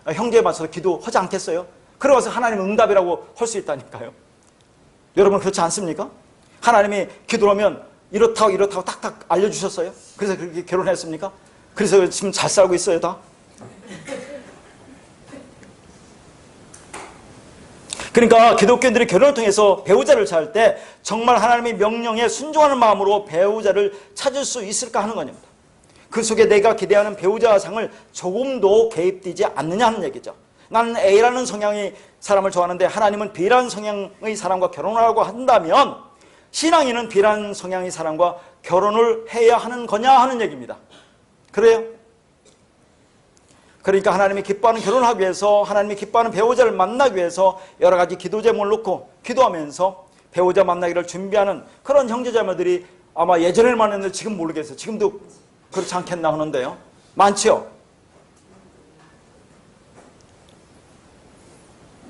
형제에 맞춰서 기도하지 않겠어요? 그러면서 하나님 응답이라고 할 수 있다니까요. 여러분 그렇지 않습니까? 하나님이 기도하면 이렇다고 이렇다고 딱딱 알려주셨어요. 그래서 그렇게 결혼했습니까? 그래서 지금 잘 살고 있어요 다? 그러니까 기독교인들이 결혼을 통해서 배우자를 찾을 때 정말 하나님의 명령에 순종하는 마음으로 배우자를 찾을 수 있을까 하는 겁니다. 그 속에 내가 기대하는 배우자 상을 조금도 개입되지 않느냐 하는 얘기죠. 나는 A라는 성향의 사람을 좋아하는데 하나님은 B라는 성향의 사람과 결혼하라고 한다면 신앙인은 B라는 성향의 사람과 결혼을 해야 하는 거냐 하는 얘기입니다. 그래요? 그러니까 하나님이 기뻐하는 결혼을 하기 위해서, 하나님이 기뻐하는 배우자를 만나기 위해서 여러 가지 기도 제목을 놓고 기도하면서 배우자 만나기를 준비하는 그런 형제자매들이 아마 예전에는 많았는데 지금 모르겠어요. 지금도 그렇지 않겠나 하는데요. 많지요?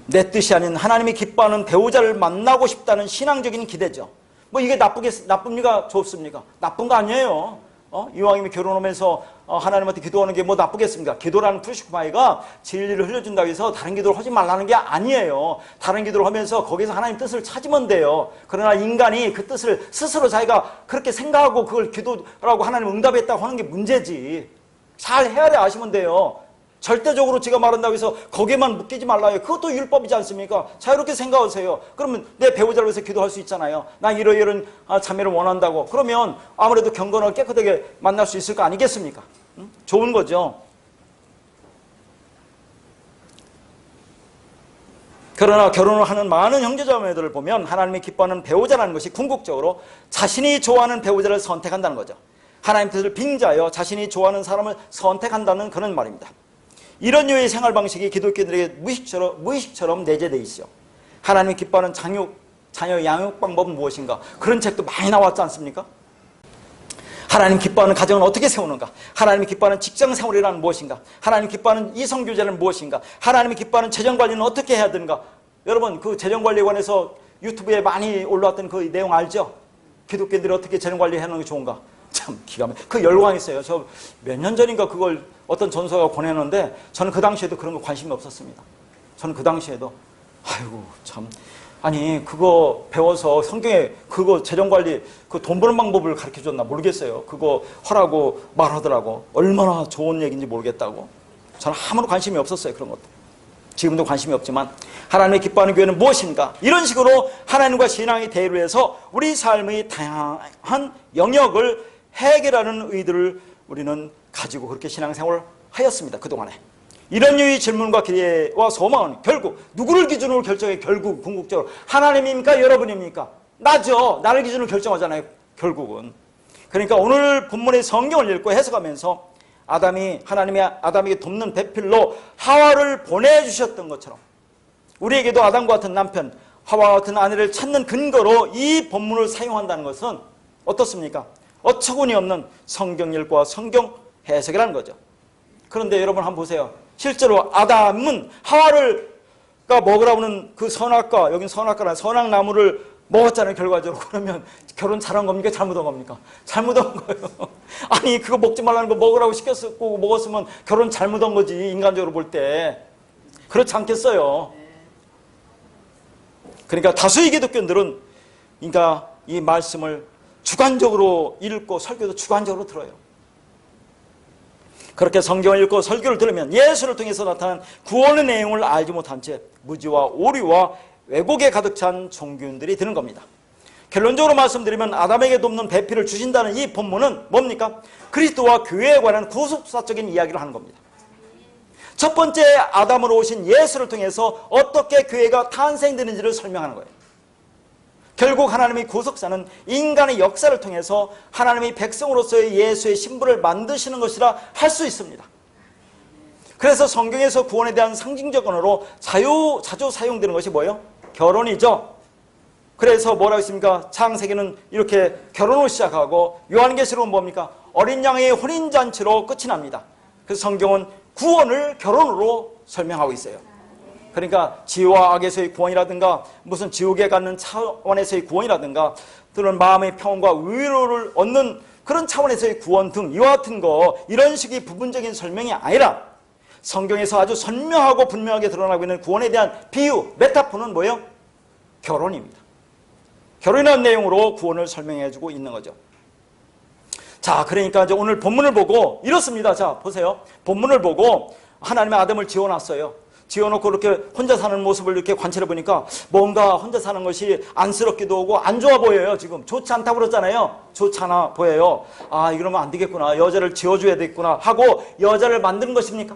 내 뜻이 아닌 하나님이 기뻐하는 배우자를 만나고 싶다는 신앙적인 기대죠. 뭐 이게 나쁩니까? 좋습니까? 나쁜 거 아니에요. 이왕이면 결혼하면서 하나님한테 기도하는 게 뭐 나쁘겠습니까? 기도라는 푸시파이가 진리를 흘려준다고 해서 다른 기도를 하지 말라는 게 아니에요. 다른 기도를 하면서 거기서 하나님 뜻을 찾으면 돼요. 그러나 인간이 그 뜻을 스스로 자기가 그렇게 생각하고 그걸 기도라고 하나님 응답했다고 하는 게 문제지. 잘 헤아려 아시면 돼요. 절대적으로 제가 말한다고 해서 거기에만 묶이지 말라요. 그것도 율법이지 않습니까? 자유롭게 생각하세요. 그러면 내 배우자를 위해서 기도할 수 있잖아요. 나 이런 자매를 원한다고. 그러면 아무래도 경건하고 깨끗하게 만날 수 있을 거 아니겠습니까? 좋은 거죠. 그러나 결혼을 하는 많은 형제자매들을 보면 하나님이 기뻐하는 배우자라는 것이 궁극적으로 자신이 좋아하는 배우자를 선택한다는 거죠. 하나님 뜻을 빙자하여 자신이 좋아하는 사람을 선택한다는 그런 말입니다. 이런 류의 생활 방식이 기독교인들에게 무의식처럼 내재되어 있죠. 하나님이 기뻐하는 자녀 양육 방법은 무엇인가? 그런 책도 많이 나왔지 않습니까? 하나님 기뻐하는 가정은 어떻게 세우는가? 하나님이 기뻐하는 직장 생활이란 무엇인가? 하나님 기뻐하는 이성교제는 무엇인가? 하나님이 기뻐하는 재정관리는 어떻게 해야 되는가? 여러분 그 재정관리에 관해서 유튜브에 많이 올라왔던 그 내용 알죠? 기독교인들이 어떻게 재정관리 해놓는 게 좋은가? 참 기가 막혀. 그 열광했어요. 저 몇 년 전인가 그걸 어떤 전서가 권했는데 저는 그 당시에도 그런 거 관심이 없었습니다. 저는 그 당시에도 아이고 참 아니 그거 배워서 성경에 그거 재정관리 그 돈 버는 방법을 가르쳐줬나 모르겠어요. 그거 하라고 말하더라고. 얼마나 좋은 얘기인지 모르겠다고. 저는 아무런 관심이 없었어요. 그런 것도. 지금도 관심이 없지만 하나님의 기뻐하는 교회는 무엇인가? 이런 식으로 하나님과 신앙의 대의를 위해서 우리 삶의 다양한 영역을 해결하는 의도를 우리는 가지고 그렇게 신앙생활을 하였습니다. 그동안에. 이런 류의 질문과 기대와 소망은 결국 누구를 기준으로 결정해? 결국 궁극적으로 하나님입니까? 여러분입니까? 나죠. 나를 기준으로 결정하잖아요. 결국은. 그러니까 오늘 본문의 성경을 읽고 해석하면서 하나님이 아담에게 돕는 배필로 하와를 보내주셨던 것처럼 우리에게도 아담과 같은 남편, 하와와 같은 아내를 찾는 근거로 이 본문을 사용한다는 것은 어떻습니까? 어처구니 없는 성경 읽고와 성경 해석이라는 거죠. 그런데 여러분 한번 보세요. 실제로 아담은 하와가 먹으라고 하는 그 선악과, 여긴 선악과라는 선악나무를 먹었잖아요. 결과적으로. 그러면 결혼 잘한 겁니까? 잘못한 겁니까? 잘못한 거예요. 아니 그거 먹지 말라는 거 먹으라고 시켰고 먹었으면 결혼 잘못한 거지. 인간적으로 볼 때. 그렇지 않겠어요? 그러니까 다수의 기독교인들은 그러니까 이 말씀을 주관적으로 읽고 설교도 주관적으로 들어요. 그렇게 성경을 읽고 설교를 들으면 예수를 통해서 나타난 구원의 내용을 알지 못한 채 무지와 오류와 왜곡에 가득 찬 종교인들이 되는 겁니다. 결론적으로 말씀드리면 아담에게 돕는 배필을 주신다는 이 본문은 뭡니까? 그리스도와 교회에 관한 구속사적인 이야기를 하는 겁니다. 첫 번째 아담으로 오신 예수를 통해서 어떻게 교회가 탄생되는지를 설명하는 거예요. 결국 하나님의 구속사는 인간의 역사를 통해서 하나님의 백성으로서의 예수의 신분을 만드시는 것이라 할 수 있습니다. 그래서 성경에서 구원에 대한 상징적 언어로 자주 사용되는 것이 뭐예요? 결혼이죠. 그래서 뭐라고 했습니까? 창세기는 이렇게 결혼을 시작하고 요한계시록은 뭡니까? 어린 양의 혼인잔치로 끝이 납니다. 그래서 성경은 구원을 결혼으로 설명하고 있어요. 그러니까 지와 악에서의 구원이라든가 무슨 지옥에 갖는 차원에서의 구원이라든가 또는 마음의 평온과 위로를 얻는 그런 차원에서의 구원 등 이와 같은 거 이런 식의 부분적인 설명이 아니라 성경에서 아주 선명하고 분명하게 드러나고 있는 구원에 대한 비유, 메타포는 뭐예요? 결혼입니다. 결혼이라는 내용으로 구원을 설명해주고 있는 거죠. 자, 그러니까 이제 오늘 본문을 보고 이렇습니다. 자, 보세요. 본문을 보고 하나님의 아담을 지어놨어요. 지어놓고 이렇게 혼자 사는 모습을 이렇게 관찰해 보니까 뭔가 혼자 사는 것이 안쓰럽기도 하고 안 좋아 보여요. 지금 좋지 않다고 그랬잖아요. 좋지 않아 보여요. 아, 이러면 안 되겠구나. 여자를 지어줘야 되겠구나 하고 여자를 만드는 것입니까?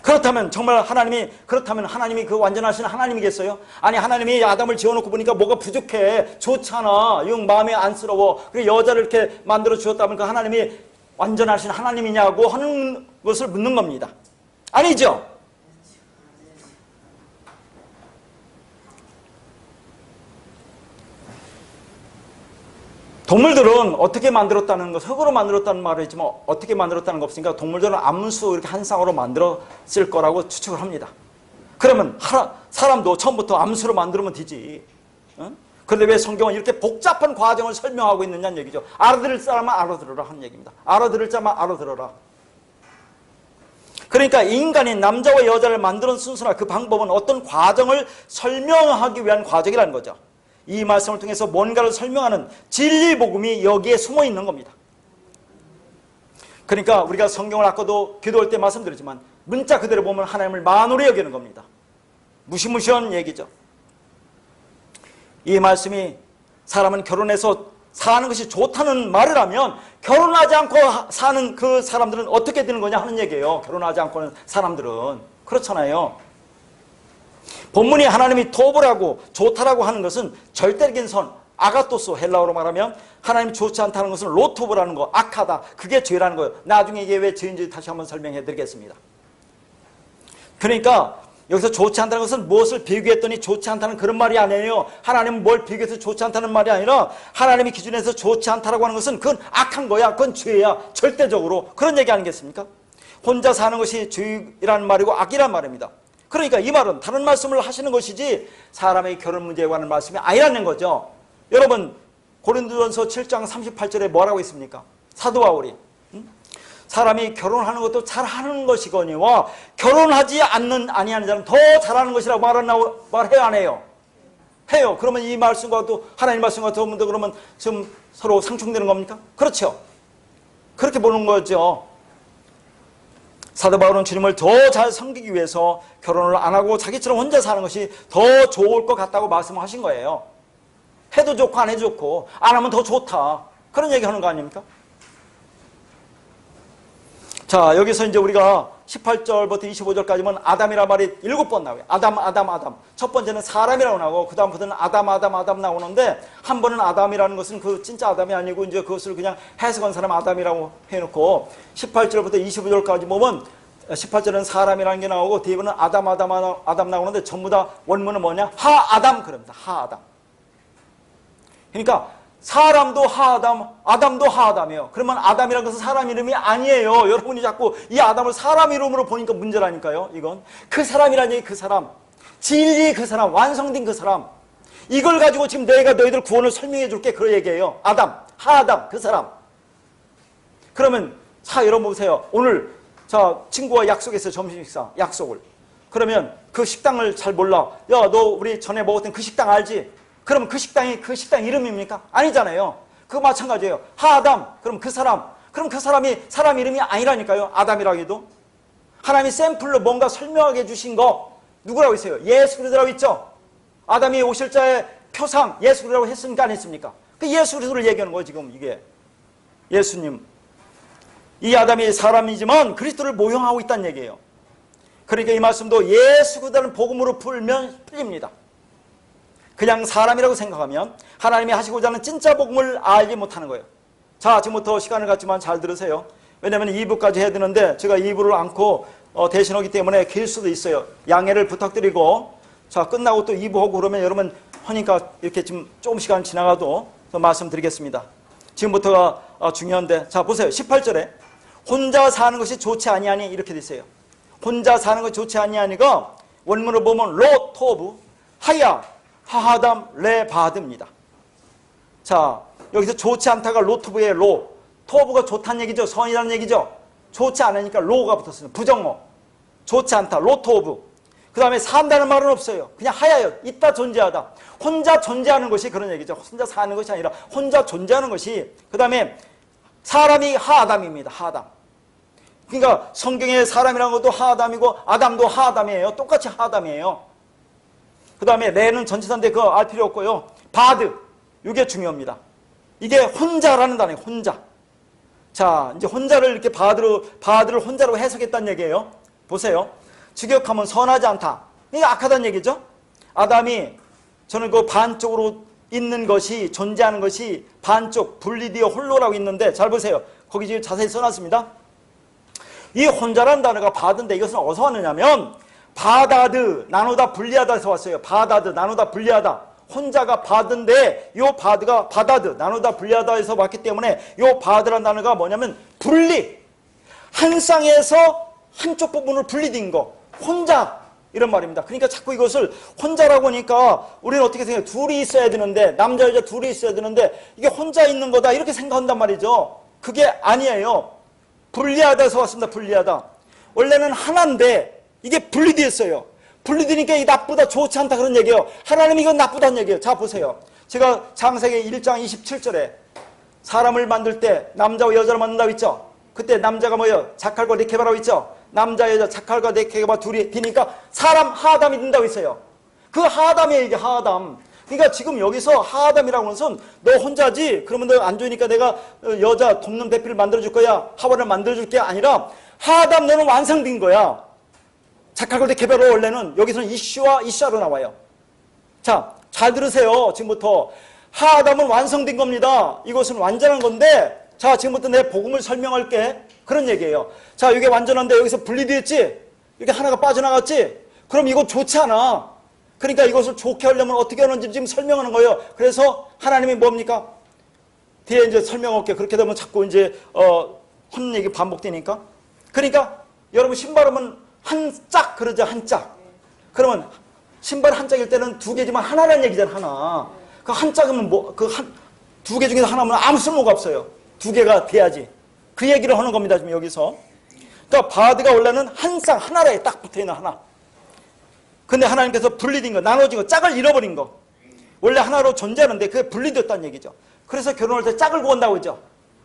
그렇다면 정말 하나님이 그 완전하신 하나님이겠어요? 아니, 하나님이 아담을 지어놓고 보니까 뭐가 부족해. 좋지 않아. 영 마음이 안쓰러워. 그래서 여자를 이렇게 만들어 주었다면 그 하나님이 완전하신 하나님이냐고 하는 것을 묻는 겁니다. 아니죠? 동물들은 어떻게 만들었다는 것, 흙으로 만들었다는 말을 했지만 어떻게 만들었다는 거 없으니까 동물들은 암수 이렇게 한 쌍으로 만들었을 거라고 추측을 합니다. 그러면 사람도 처음부터 암수로 만들면 되지. 응? 그런데 왜 성경은 이렇게 복잡한 과정을 설명하고 있느냐는 얘기죠. 알아들을 사람은 알아들어라 하는 얘기입니다. 알아들을 자만 알아들어라. 그러니까 인간이 남자와 여자를 만드는 순서나 그 방법은 어떤 과정을 설명하기 위한 과정이라는 거죠. 이 말씀을 통해서 뭔가를 설명하는 진리 복음이 여기에 숨어 있는 겁니다. 그러니까 우리가 성경을 아까도 기도할 때 말씀드렸지만 문자 그대로 보면 하나님을 만으로 여기는 겁니다. 무시무시한 얘기죠. 이 말씀이 사람은 결혼해서 사는 것이 좋다는 말을 하면 결혼하지 않고 사는 그 사람들은 어떻게 되는 거냐 하는 얘기예요. 결혼하지 않고 하는 사람들은. 그렇잖아요. 본문이 하나님이 토브라고 좋다라고 하는 것은 절대적인 선, 아가토스, 헬라어로 말하면 하나님이 좋지 않다는 것은 로토브라는 거, 악하다, 그게 죄라는 거예요. 나중에 이게 왜 죄인지 다시 한번 설명해 드리겠습니다. 그러니까 여기서 좋지 않다는 것은 무엇을 비교했더니 좋지 않다는 그런 말이 아니에요. 하나님은 뭘 비교해서 좋지 않다는 말이 아니라 하나님의 기준에서 좋지 않다라고 하는 것은 그건 악한 거야, 그건 죄야, 절대적으로. 그런 얘기 아니겠습니까? 혼자 사는 것이 죄라는 말이고 악이란 말입니다. 그러니까 이 말은 다른 말씀을 하시는 것이지 사람의 결혼 문제에 관한 말씀이 아니라는 거죠. 여러분 고린도전서 7장 38절에 뭐라고 있습니까? 사도 바울이 사람이 결혼하는 것도 잘하는 것이거니와 결혼하지 아니하는 자는 더 잘하는 것이라고 말해요, 안 해요? 해요. 그러면 이 말씀과 또 하나님 말씀과 더불어 그러면 좀 서로 상충되는 겁니까? 그렇죠. 그렇게 보는 거죠. 사도 바울은 주님을 더 잘 섬기기 위해서 결혼을 안 하고 자기처럼 혼자 사는 것이 더 좋을 것 같다고 말씀하신 거예요. 해도 좋고 안 해도 좋고 안 하면 더 좋다. 그런 얘기하는 거 아닙니까? 자, 여기서 이제 우리가 18절부터 25절까지면 아담이란 말이 7번 나와요. 아담. 첫 번째는 사람이라고 나오고 그 다음부터는 아담 나오는데 한 번은 아담이라는 것은 그 진짜 아담이 아니고 이제 그것을 그냥 해석한 사람 아담이라고 해놓고 18절부터 25절까지 보면 18절은 사람이라는 게 나오고 뒤에는 아담 나오는데 전부 다 원문은 뭐냐? 하아담 그럽니다. 하아담. 그러니까 사람도 하아담, 아담도 하아담이에요. 그러면 아담이라는 것은 사람 이름이 아니에요. 여러분이 자꾸 이 아담을 사람 이름으로 보니까 문제라니까요. 이건 그 사람이라는 얘기, 그 사람, 진리 그 사람, 완성된 그 사람, 이걸 가지고 지금 내가 너희들 구원을 설명해 줄게, 그런 얘기예요. 아담, 하아담, 그 사람. 그러면 자, 여러분 보세요. 오늘 자 친구와 약속했어요. 점심 식사 약속을. 그러면 그 식당을 잘 몰라. 야, 너 우리 전에 먹었던 그 식당 알지? 그러면 그 식당이 그 식당 이름입니까? 아니잖아요. 그거 마찬가지예요. 하아담, 그럼 그 사람이 사람 이름이 아니라니까요. 아담이라고 해도. 하나님이 샘플로 뭔가 설명하게 해주신 거 누구라고 했어요? 예수 그리스도라고 했죠. 아담이 오실 자의 표상 예수 그리스도라고 했습니까? 안 했습니까? 그 예수 그리스도를 얘기하는 거예요. 지금 이게 예수님. 이 아담이 사람이지만 그리스도를 모형하고 있다는 얘기예요. 그러니까 이 말씀도 예수 그리스도라는 복음으로 풀립니다. 그냥 사람이라고 생각하면 하나님이 하시고자 하는 진짜 복음을 알지 못하는 거예요. 자, 지금부터 시간을 갖지만 잘 들으세요. 왜냐하면 2부까지 해야 되는데 제가 2부를 않고 대신하기 때문에 길 수도 있어요. 양해를 부탁드리고 자, 끝나고 또 2부 하고 그러면 여러분 하니까 이렇게 지금 조금 시간 지나가도 말씀드리겠습니다. 지금부터가 중요한데 자, 보세요. 18절에 혼자 사는 것이 좋지 아니하니 이렇게 돼 있어요. 혼자 사는 것이 좋지 아니하니가 원문을 보면 로토브 하야 하하담 레바드입니다. 자, 여기서 좋지 않다가 로토브의 로, 토브가 좋다는 얘기죠. 선이라는 얘기죠. 좋지 않으니까 로가 붙었습니다. 부정어. 좋지 않다. 로트 오브. 그 다음에 산다는 말은 없어요. 그냥 하야요. 있다 존재하다. 혼자 존재하는 것이 그런 얘기죠. 혼자 사는 것이 아니라 혼자 존재하는 것이. 그 다음에 사람이 하아담입니다. 하아담. 그러니까 성경에 사람이라는 것도 하아담이고 아담도 하아담이에요. 똑같이 하아담이에요. 그 다음에 레는 전치사인데 그거 알 필요 없고요. 바드. 이게 중요합니다. 이게 혼자라는 단어예요. 혼자. 자, 이제 혼자를 이렇게 바드를 혼자로 해석했다는 얘기예요. 보세요. 직역하면 선하지 않다. 이게 악하다는 얘기죠. 아담이 저는 그 반쪽으로 있는 것이 존재하는 것이 반쪽 분리되어 홀로라고 있는데 잘 보세요. 거기 지금 자세히 써놨습니다. 이 혼자라는 단어가 바드인데 이것은 어디서 왔느냐면 바다드 나누다 분리하다에서 왔어요. 바다드 나누다 분리하다. 혼자가 바드인데 이 바드가 바다드 나누다 분리하다에서 왔기 때문에 이 바드라는 단어가 뭐냐면 분리. 한 쌍에서 한쪽 부분을 분리된 거. 혼자 이런 말입니다. 그러니까 자꾸 이것을 혼자라고 하니까 우리는 어떻게 생각해요? 둘이 있어야 되는데 남자 여자 둘이 있어야 되는데 이게 혼자 있는 거다 이렇게 생각한단 말이죠. 그게 아니에요. 분리하다에서 왔습니다. 분리하다. 원래는 하나인데 이게 분리되었어요. 분리되니까 이 나쁘다 좋지 않다 그런 얘기예요. 하나님이 이건 나쁘다는 얘기예요. 자 보세요. 제가 창세기 1장 27절에 사람을 만들 때 남자와 여자를 만든다고 했죠. 그때 남자가 뭐예요? 자칼과 레케바라고 있죠. 남자 여자 자칼과 레케바 둘이 되니까 사람 하아담이 된다고 했어요. 그 하아담이에요. 이게 하아담. 그러니까 지금 여기서 하아담이라고 하는 것은 너 혼자지 그러면 너 안 좋으니까 내가 여자 돕는 배필을 만들어줄 거야. 하와를 만들어줄 게 아니라 하아담 너는 완성된 거야. 자칼과 레케바로 원래는 여기서는 이슈와 이샤로 나와요. 자, 잘 들으세요. 지금부터 하아담은 완성된 겁니다. 이것은 완전한 건데 자, 지금부터 내 복음을 설명할게. 그런 얘기예요. 자, 이게 완전한데 여기서 분리되었지? 이렇게 하나가 빠져나갔지? 그럼 이거 좋지 않아. 그러니까 이것을 좋게 하려면 어떻게 하는지 지금 설명하는 거예요. 그래서 하나님이 뭡니까? 뒤에 이제 설명할게. 그렇게 되면 자꾸 이제, 하는 얘기 반복되니까. 그러니까 여러분 신발하면 한 짝 그러죠. 한 짝. 그러면 신발 한 짝일 때는 두 개지만 하나라는 얘기잖아. 하나. 그 한 짝이면 뭐, 두 개 중에서 하나면 아무 쓸모가 없어요. 두 개가 돼야지. 그 얘기를 하는 겁니다. 지금 여기서. 그러니까 바드가 원래는 한 쌍 하나에 딱 붙어있는 하나. 근데 하나님께서 분리된 거, 나눠진 거, 짝을 잃어버린 거. 원래 하나로 존재하는데 그게 분리됐다는 얘기죠. 그래서 결혼할 때 짝을 구한다고 했죠.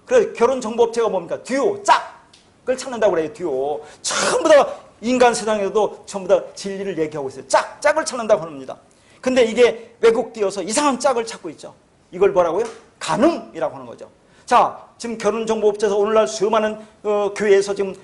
그래서 결혼정보업체가 뭡니까? 듀오, 짝을 찾는다고 그래요. 듀오. 전부 다 인간 세상에도 전부 다 진리를 얘기하고 있어요. 짝을 찾는다고 합니다. 근데 이게 왜곡되어서 이상한 짝을 찾고 있죠. 이걸 뭐라고요? 간음이라고 하는 거죠. 자, 지금 결혼정보업체에서 오늘날 수많은 교회에서 지금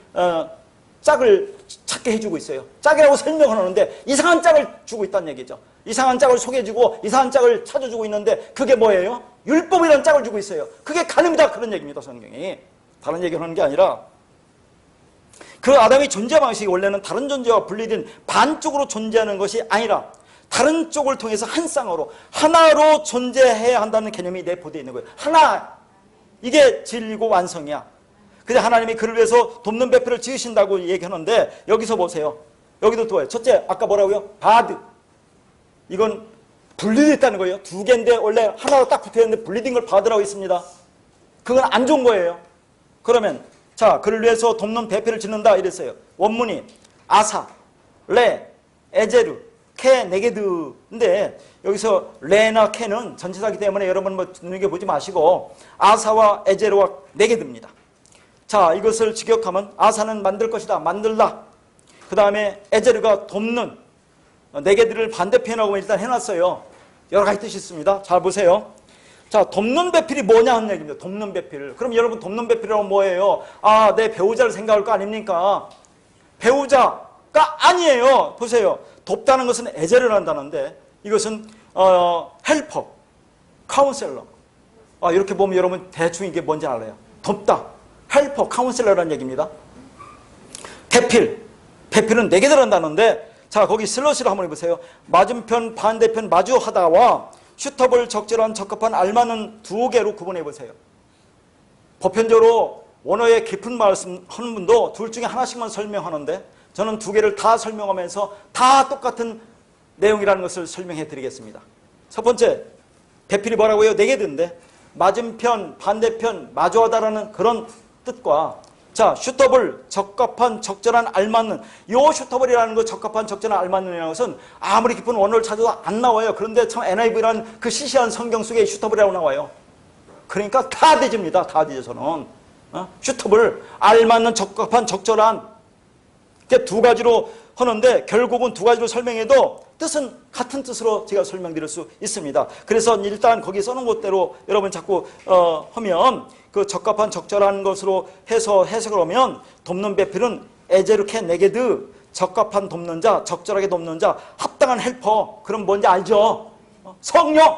짝을 찾게 해주고 있어요. 짝이라고 설명을 하는데 이상한 짝을 주고 있다는 얘기죠. 이상한 짝을 소개해주고 이상한 짝을 찾아주고 있는데 그게 뭐예요? 율법이라는 짝을 주고 있어요. 그게 간음이다 그런 얘기입니다. 성경이. 다른 얘기를 하는 게 아니라 그 아담의 존재 방식이 원래는 다른 존재와 분리된 반쪽으로 존재하는 것이 아니라 다른 쪽을 통해서 한 쌍으로 하나로 존재해야 한다는 개념이 내포되어 있는 거예요. 하나. 이게 진리고 완성이야. 근데 하나님이 그를 위해서 돕는 배필을 지으신다고 얘기하는데 여기서 보세요. 여기도 또 첫째 아까 뭐라고요? 바드. 이건 분리됐다는 거예요. 두 개인데 원래 하나로 딱 붙어있는데 분리된 걸 바드라고 있습니다. 그건 안 좋은 거예요. 그러면 자 그를 위해서 돕는 배필을 짓는다 이랬어요. 원문이 아사, 레, 에제르, 케, 네게드인데 여기서 레나 케는 전치사기 때문에 여러분 뭐 눈여겨보지 마시고 아사와 에제르와 네게드입니다. 자 이것을 직역하면 아사는 만들 것이다. 만들다. 그 다음에 에제르가 돕는 네게드를 반대편하고 일단 해놨어요. 여러 가지 뜻이 있습니다. 잘 보세요. 자 돕는 배필이 뭐냐 하는 얘기입니다. 돕는 배필. 그럼 여러분 돕는 배필이라고 뭐예요? 아, 내 배우자를 생각할 거 아닙니까? 배우자가 아니에요. 보세요. 돕다는 것은 에제르를 한다는데 이것은 헬퍼, 카운셀러. 이렇게 보면 여러분 대충 이게 뭔지 알아요. 돕다, 헬퍼, 카운셀러라는 얘기입니다. 배필은 네 개 들어간다는데 자 거기 슬러시로 한번 해보세요. 맞은편, 반대편 마주하다와 슈터블, 적절한, 적합한, 알맞는 두 개로 구분해보세요. 보편적으로 원어의 깊은 말씀 하는 분도 둘 중에 하나씩만 설명하는데 저는 두 개를 다 설명하면서 다 똑같은 내용이라는 것을 설명해 드리겠습니다. 첫 번째, 배필이 뭐라고요? 네 개인데 맞은편, 반대편, 마주하다라는 그런 뜻과 자, 슈터블, 적합한, 적절한, 알맞는. 요 슈터블이라는 거 적합한, 적절한, 알맞는이라는 것은 아무리 깊은 원어를 찾아도 안 나와요. 그런데 참 NIV라는 그 시시한 성경 속에 슈터블이라고 나와요. 그러니까 다 뒤집니다. 다 뒤져서는. 슈터블, 알맞는, 적합한, 적절한. 이렇게 두 가지로 하는데 결국은 두 가지로 설명해도 뜻은 같은 뜻으로 제가 설명드릴 수 있습니다. 그래서 일단 거기 써놓은 것대로 여러분 자꾸 하면 그 적합한 적절한 것으로 해서 해석을 하면 돕는 배필은 에제르케 네게드, 적합한 돕는 자, 적절하게 돕는 자, 합당한 헬퍼. 그럼 뭔지 알죠? 성령!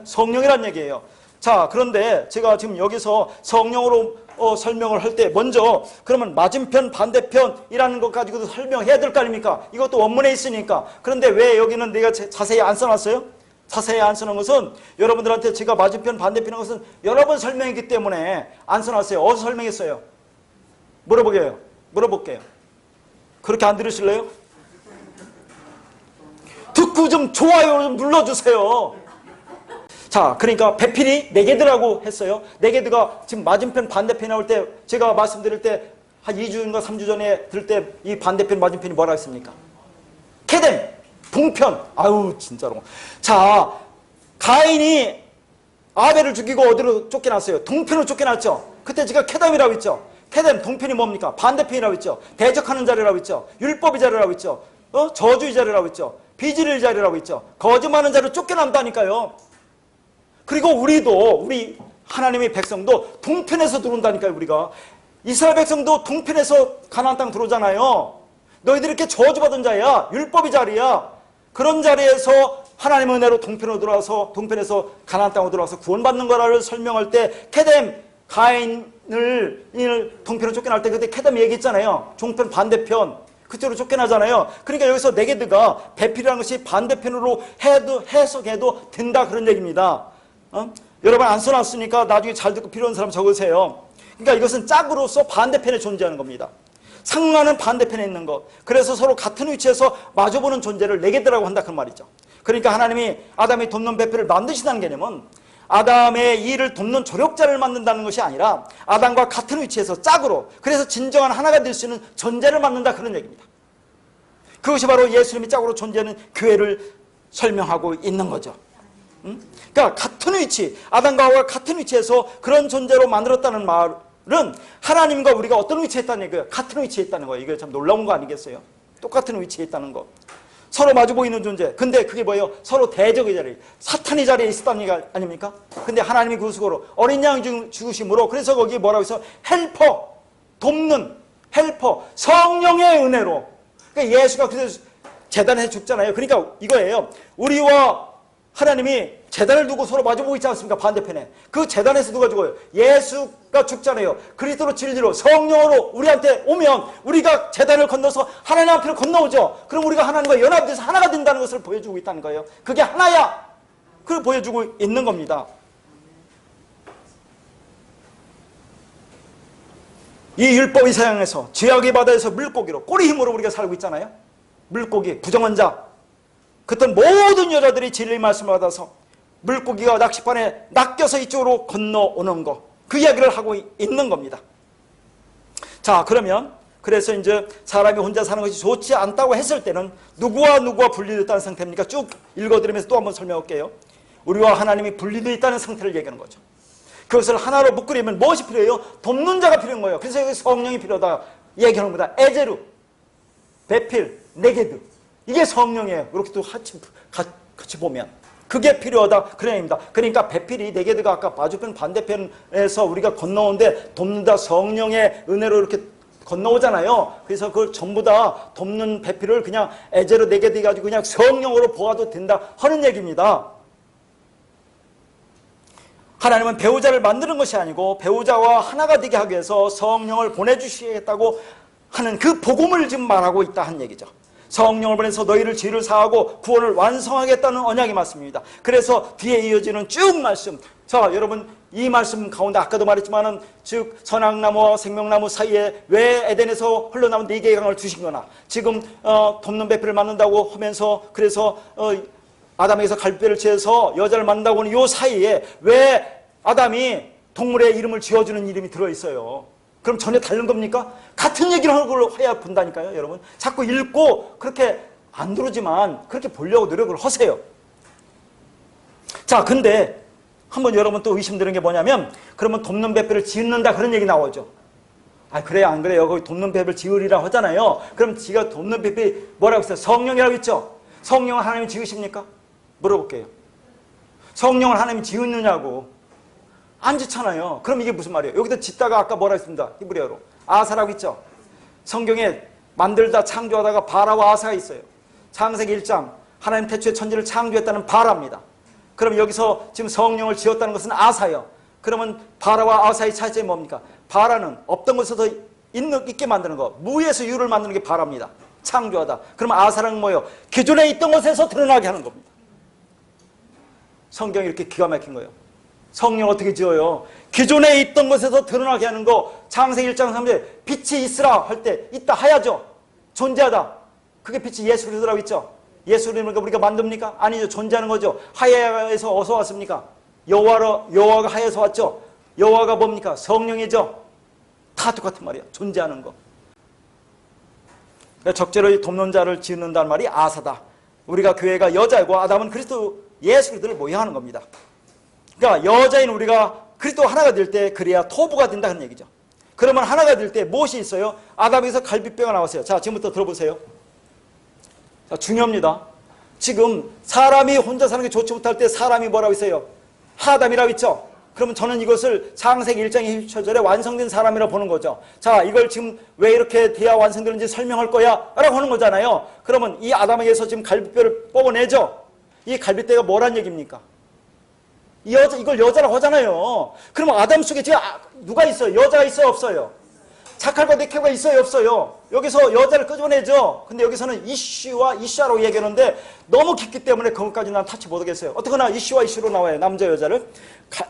성령이란 얘기예요. 자, 그런데 제가 지금 여기서 성령으로 설명을 할 때 먼저 그러면 맞은편 반대편이라는 것 가지고도 설명해야 될 거 아닙니까? 이것도 원문에 있으니까. 그런데 왜 여기는 내가 자세히 안 써놨어요? 자세히 안 써놓은 것은 여러분들한테 제가 맞은편 반대편인 것은 여러 번 설명했기 때문에 안 써놨어요. 어디서 설명했어요? 물어볼게요. 그렇게 안 들으실래요? 듣고 좀 좋아요 좀 눌러주세요. 자, 그러니까 배필이 네게드라고 했어요. 네게드가 지금 맞은편 반대편에 나올 때 제가 말씀드릴 때 한 2주인가 3주 전에 들 때 이 반대편 맞은편이 뭐라 했습니까? 케뎀, 동편. 아유 진짜로. 자, 가인이 아벨을 죽이고 어디로 쫓겨났어요? 동편으로 쫓겨났죠. 그때 제가 케뎀이라고 했죠. 케뎀, 동편이 뭡니까? 반대편이라고 했죠. 대적하는 자리라고 했죠. 율법의 자리라고 했죠. 저주의 자리라고 했죠. 비질의 자리라고 했죠. 거짓말하는 자리로 쫓겨난다니까요. 그리고 우리 하나님의 백성도 동편에서 들어온다니까요. 우리가 이스라엘 백성도 동편에서 가나안 땅 들어오잖아요. 너희들이 이렇게 저주받은 자야. 율법의 자리야. 그런 자리에서 하나님의 은혜로 동편으로 들어와서 동편에서 가나안 땅으로 들어와서 구원받는 거라를 설명할 때 케뎀, 가인을 동편으로 쫓겨날 때 그때 케뎀 얘기했잖아요. 종편 반대편. 그쪽으로 쫓겨나잖아요. 그러니까 여기서 네게드가 배필이라는 것이 반대편으로 해석해도 된다 그런 얘기입니다. 여러분 안 써놨으니까 나중에 잘 듣고 필요한 사람 적으세요. 그러니까 이것은 짝으로서 반대편에 존재하는 겁니다. 상하는 반대편에 있는 것. 그래서 서로 같은 위치에서 마주보는 존재를 네게드라고 한다 그 말이죠. 그러니까 하나님이 아담이 돕는 배필을 만드신다는 개념은 아담의 일을 돕는 조력자를 만든다는 것이 아니라 아담과 같은 위치에서 짝으로, 그래서 진정한 하나가 될 수 있는 존재를 만든다 그런 얘기입니다. 그것이 바로 예수님이 짝으로 존재하는 교회를 설명하고 있는 거죠. 그러니까 같은 위치, 아담과 하와가 같은 위치에서 그런 존재로 만들었다는 말은 하나님과 우리가 어떤 위치에 있다는 얘기예요? 같은 위치에 있다는 거예요. 이게 참 놀라운 거 아니겠어요? 똑같은 위치에 있다는 거. 서로 마주 보이는 존재. 근데 그게 뭐예요? 서로 대적의 자리, 사탄의 자리에 있었다는 얘기 아닙니까? 근데 하나님이 그 수고로 어린 양 죽으심으로, 그래서 거기 뭐라고 해서 헬퍼, 돕는 헬퍼, 성령의 은혜로. 그러니까 예수가 그래서 제단에 죽잖아요. 그러니까 이거예요. 우리와 하나님이 제단을 두고 서로 마주보고 있지 않습니까? 반대편에. 그 제단에서 누가 죽어요? 예수가 죽잖아요. 그리스도로 진리로 성령으로 우리한테 오면 우리가 제단을 건너서 하나님 앞으로 건너오죠. 그럼 우리가 하나님과 연합돼서 하나가 된다는 것을 보여주고 있다는 거예요. 그게 하나야. 그걸 보여주고 있는 겁니다. 이 율법의 세상에서 죄악의 바다에서 물고기로 꼬리 힘으로 우리가 살고 있잖아요. 물고기, 부정한 자. 그땐 모든 여자들이 진리의 말씀을 받아서 물고기가 낚싯반에 낚여서 이쪽으로 건너오는 거, 그 이야기를 하고 있는 겁니다. 자, 그러면 그래서 이제 사람이 혼자 사는 것이 좋지 않다고 했을 때는 누구와 분리됐다는 상태입니까? 쭉 읽어드리면서 또 한번 설명할게요. 우리와 하나님이 분리되어 있다는 상태를 얘기하는 거죠. 그것을 하나로 묶으려면 무엇이 필요해요? 돕는 자가 필요한 거예요. 그래서 여기 성령이 필요하다 얘기하는 겁니다. 에제르, 베필, 네게드. 이게 성령이에요. 이렇게 또 같이 보면 그게 필요하다 그런 얘기입니다. 그러니까 배필이 네게드가 아까 맞은편 반대편에서 우리가 건너오는데 돕는다 성령의 은혜로 이렇게 건너오잖아요. 그래서 그걸 전부 다 돕는 배필을 그냥 에제르 네게드 가지고 그냥 성령으로 보아도 된다 하는 얘기입니다. 하나님은 배우자를 만드는 것이 아니고 배우자와 하나가 되게 하기 위해서 성령을 보내주시겠다고 하는 그 복음을 지금 말하고 있다 하는 얘기죠. 성령을 보내서 너희를 죄를 사하고 구원을 완성하겠다는 언약이 말씀입니다. 그래서 뒤에 이어지는 쭉 말씀. 자, 여러분 이 말씀 가운데 아까도 말했지만은 즉 선악나무와 생명나무 사이에 왜 에덴에서 흘러나온 4개의 강을 두신 거나, 지금 돕는 배필을 만든다고 하면서 그래서 아담에게서 갈대를 취해서 여자를 만든다고 하는 요 사이에 왜 아담이 동물의 이름을 지어주는 이름이 들어있어요. 그럼 전혀 다른 겁니까? 같은 얘기를 하는 걸로 해야 본다니까요, 여러분. 자꾸 읽고 그렇게 안 들어오지만 그렇게 보려고 노력을 하세요. 자, 근데 한번 여러분 또 의심되는 게 뭐냐면, 그러면 돕는 배필을 짓는다 그런 얘기 나오죠. 아, 그래요 안 그래요? 거기 돕는 배필 지으리라 하잖아요. 그럼 지가 돕는 배필이 뭐라고 했어요? 성령이라고 했죠. 성령을 하나님이 지으십니까? 물어볼게요. 성령을 하나님이 지었느냐고. 안 짓잖아요. 그럼 이게 무슨 말이에요? 여기다 짓다가 아까 뭐라 했습니다. 히브리어로 아사라고 있죠. 성경에 만들다 창조하다가 바라와 아사가 있어요. 창세기 1장 하나님 태초에 천지를 창조했다는 바라입니다. 그럼 여기서 지금 성령을 지었다는 것은 아사요. 그러면 바라와 아사의 차이점이 뭡니까? 바라는 없던 것에서 있게 만드는 거, 무에서 유를 만드는 게 바라입니다. 창조하다. 그러면 아사는 뭐예요? 기존에 있던 것에서 드러나게 하는 겁니다. 성경이 이렇게 기가 막힌 거예요. 성령 어떻게 지어요? 기존에 있던 것에서 드러나게 하는 거. 창세기 1장 3절 빛이 있으라 할 때 있다 하야죠. 존재하다. 그게 빛이 예수 그리스도라고 있죠. 예수 그리스도를 우리가 만듭니까? 아니죠. 존재하는 거죠. 하야에서 어디서 왔습니까? 여호와가 하야에서 왔죠. 여호와가 뭡니까? 성령이죠. 다 똑같은 말이야. 존재하는 거. 그러니까 적절히 돕는 자를 지는다는 말이 아사다. 우리가 교회가 여자이고 아담은 그리스도 예수 그리스도를 모형하는 겁니다. 그러니까 여자인 우리가 그리스도 하나가 될 때 그래야 토부가 된다는 얘기죠. 그러면 하나가 될 때 무엇이 있어요? 아담에서 갈빗뼈가 나왔어요. 자, 지금부터 들어보세요. 자, 중요합니다. 지금 사람이 혼자 사는 게 좋지 못할 때 사람이 뭐라고 있어요? 하담이라고 있죠. 그러면 저는 이것을 창세기 1장 27절에 완성된 사람이라고 보는 거죠. 자, 이걸 지금 왜 이렇게 돼야 완성되는지 설명할 거야 라고 하는 거잖아요. 그러면 이 아담에게서 지금 갈빗뼈를 뽑아내죠. 이 갈빗대가 뭐란 얘기입니까? 이걸 여자라고 하잖아요. 그러면 아담 속에 지금 누가 있어요? 여자가 있어요? 없어요? 자칼과 네케가 있어요? 없어요? 여기서 여자를 끄집어내죠. 근데 여기서는 이슈와 이샤로 얘기하는데 너무 깊기 때문에 그것까지 난 타치 못하겠어요. 어떡하나 이슈와 이슈로 나와요. 남자 여자를.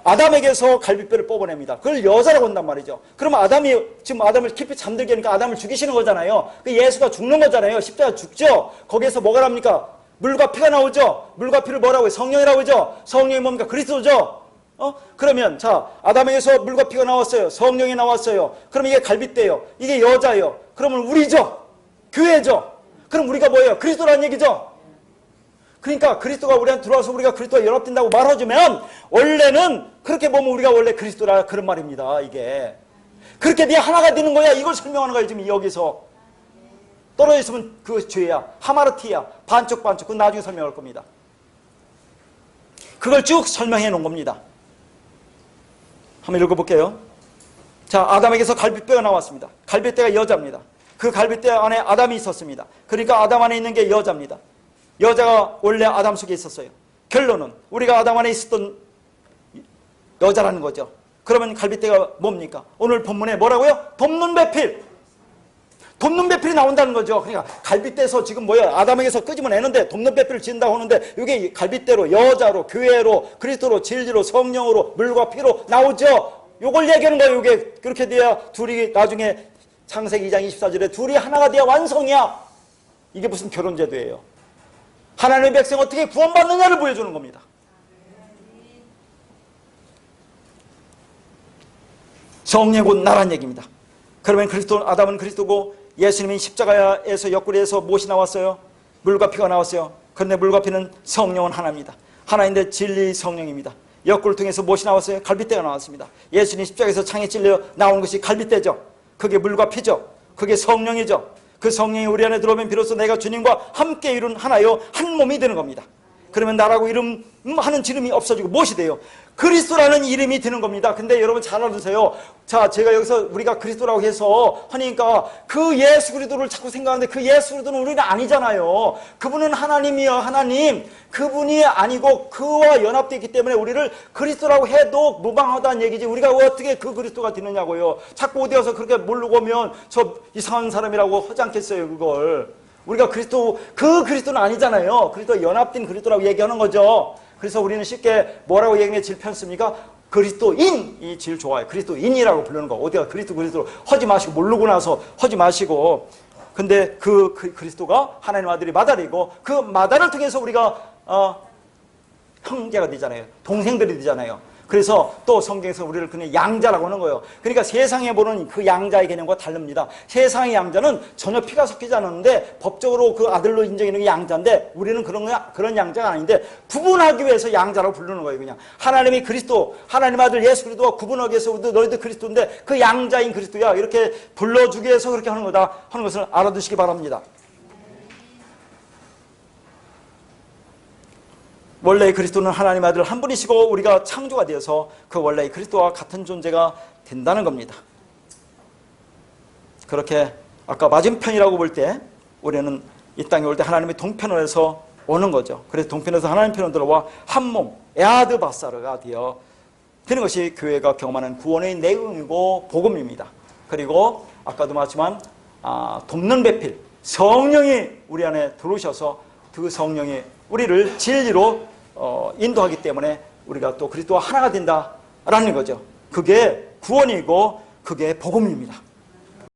아담에게서 갈빗뼈를 뽑아냅니다. 그걸 여자라고 한단 말이죠. 그러면 지금 아담을 깊이 잠들게 하니까 아담을 죽이시는 거잖아요. 예수가 죽는 거잖아요. 십자가 죽죠. 거기에서 뭐가 납니까? 물과 피가 나오죠. 물과 피를 뭐라고 해요? 성령이라고 하죠. 성령이 뭡니까? 그리스도죠. 그러면 자, 아담에게서 물과 피가 나왔어요. 성령이 나왔어요. 그럼 이게 갈빗대예요. 이게 여자예요. 그러면 우리죠. 교회죠. 그럼 우리가 뭐예요? 그리스도라는 얘기죠. 그러니까 그리스도가 우리한테 들어와서 우리가 그리스도와 연합된다고 말해주면 원래는 그렇게 보면 우리가 원래 그리스도라 그런 말입니다. 이게 그렇게 네 하나가 되는 거야. 이걸 설명하는 거예요. 지금 여기서. 떨어져 있으면 그 죄야. 하마르티야. 반쪽. 그건 나중에 설명할 겁니다. 그걸 쭉 설명해 놓은 겁니다. 한번 읽어볼게요. 자, 아담에게서 갈빗뼈가 나왔습니다. 갈빗대가 여자입니다. 그 갈빗대 안에 아담이 있었습니다. 그러니까 아담 안에 있는 게 여자입니다. 여자가 원래 아담 속에 있었어요. 결론은 우리가 아담 안에 있었던 여자라는 거죠. 그러면 갈빗대가 뭡니까? 오늘 본문에 뭐라고요? 돕는 배필. 돕는 배필이 나온다는 거죠. 그러니까 갈빗대에서 지금 뭐야? 아담에게서 끄집어내는데 돕는 배필을 지은다고 하는데 이게 갈빗대로 여자로 교회로 그리스도로 진리로 성령으로 물과 피로 나오죠. 요걸 얘기하는 거예요. 이게 그렇게 돼야 둘이 나중에 창세기 2장 24절에 둘이 하나가 돼야 완성이야. 이게 무슨 결혼제도예요. 하나님의 백성 어떻게 구원받느냐를 보여주는 겁니다. 성령 곧 나란 얘기입니다. 그러면 아담은 그리스도고 예수님이 십자가에서 옆구리에서 무엇이 나왔어요? 물과 피가 나왔어요. 그런데 물과 피는 성령은 하나입니다. 하나인데 진리 성령입니다. 옆구리를 통해서 무엇이 나왔어요? 갈빗대가 나왔습니다. 예수님 십자가에서 창에 찔려 나온 것이 갈빗대죠. 그게 물과 피죠. 그게 성령이죠. 그 성령이 우리 안에 들어오면 비로소 내가 주님과 함께 이룬 하나요 한 몸이 되는 겁니다. 그러면 나라고 이름하는 지름이 없어지고 무엇이 돼요? 그리스도라는 이름이 드는 겁니다. 근데 여러분 잘 알아두세요. 자, 제가 여기서 우리가 그리스도라고 해서 하니까 그 예수 그리스도를 자꾸 생각하는데 그 예수 그리스도는 우리는 아니잖아요. 그분은 하나님이요. 하나님. 그분이 아니고 그와 연합되어 있기 때문에 우리를 그리스도라고 해도 무방하다는 얘기지. 우리가 어떻게 그 그리스도가 되느냐고요. 자꾸 어디 가서 그렇게 모르고 오면 저 이상한 사람이라고 하지 않겠어요. 그걸. 우리가 그 그리스도는 아니잖아요. 그리스도 연합된 그리스도라고 얘기하는 거죠. 그래서 우리는 쉽게 뭐라고 얘기하는 게 제일 편습니까? 그리스도인이 제일 좋아요. 그리스도인이라고 부르는 거. 어디가 그리스도 하지 마시고 모르고 나서 하지 마시고. 근데 그 그리스도가 하나님 아들이 마다리고 그 마다를 통해서 우리가 형제가 되잖아요. 동생들이 되잖아요. 그래서 또 성경에서 우리를 그냥 양자라고 하는 거예요. 그러니까 세상에 보는 그 양자의 개념과 다릅니다. 세상의 양자는 전혀 피가 섞이지 않았는데 법적으로 그 아들로 인정하는 게 양자인데 우리는 그런 양자가 아닌데 구분하기 위해서 양자라고 부르는 거예요. 그냥 하나님이 그리스도, 하나님 아들 예수 그리스도와 구분하기 위해서 너희들 그리스도인데 그 양자인 그리스도야 이렇게 불러주기 위해서 그렇게 하는 거다 하는 것을 알아두시기 바랍니다. 원래의 그리스도는 하나님 아들 한 분이시고 우리가 창조가 되어서 그 원래의 그리스도와 같은 존재가 된다는 겁니다. 그렇게 아까 맞은편이라고 볼 때 우리는 이 땅에 올 때 하나님의 동편을 해서 오는 거죠. 그래서 동편에서 하나님 편으로 들어와 한 몸, 에아드 바사르가 되어 되는 것이 교회가 경험하는 구원의 내용이고 복음입니다. 그리고 아까도 말했지만 돕는 배필, 성령이 우리 안에 들어오셔서 그 성령이 우리를 진리로 인도하기 때문에 우리가 또 그리스도와 하나가 된다라는 거죠. 그게 구원이고 그게 복음입니다.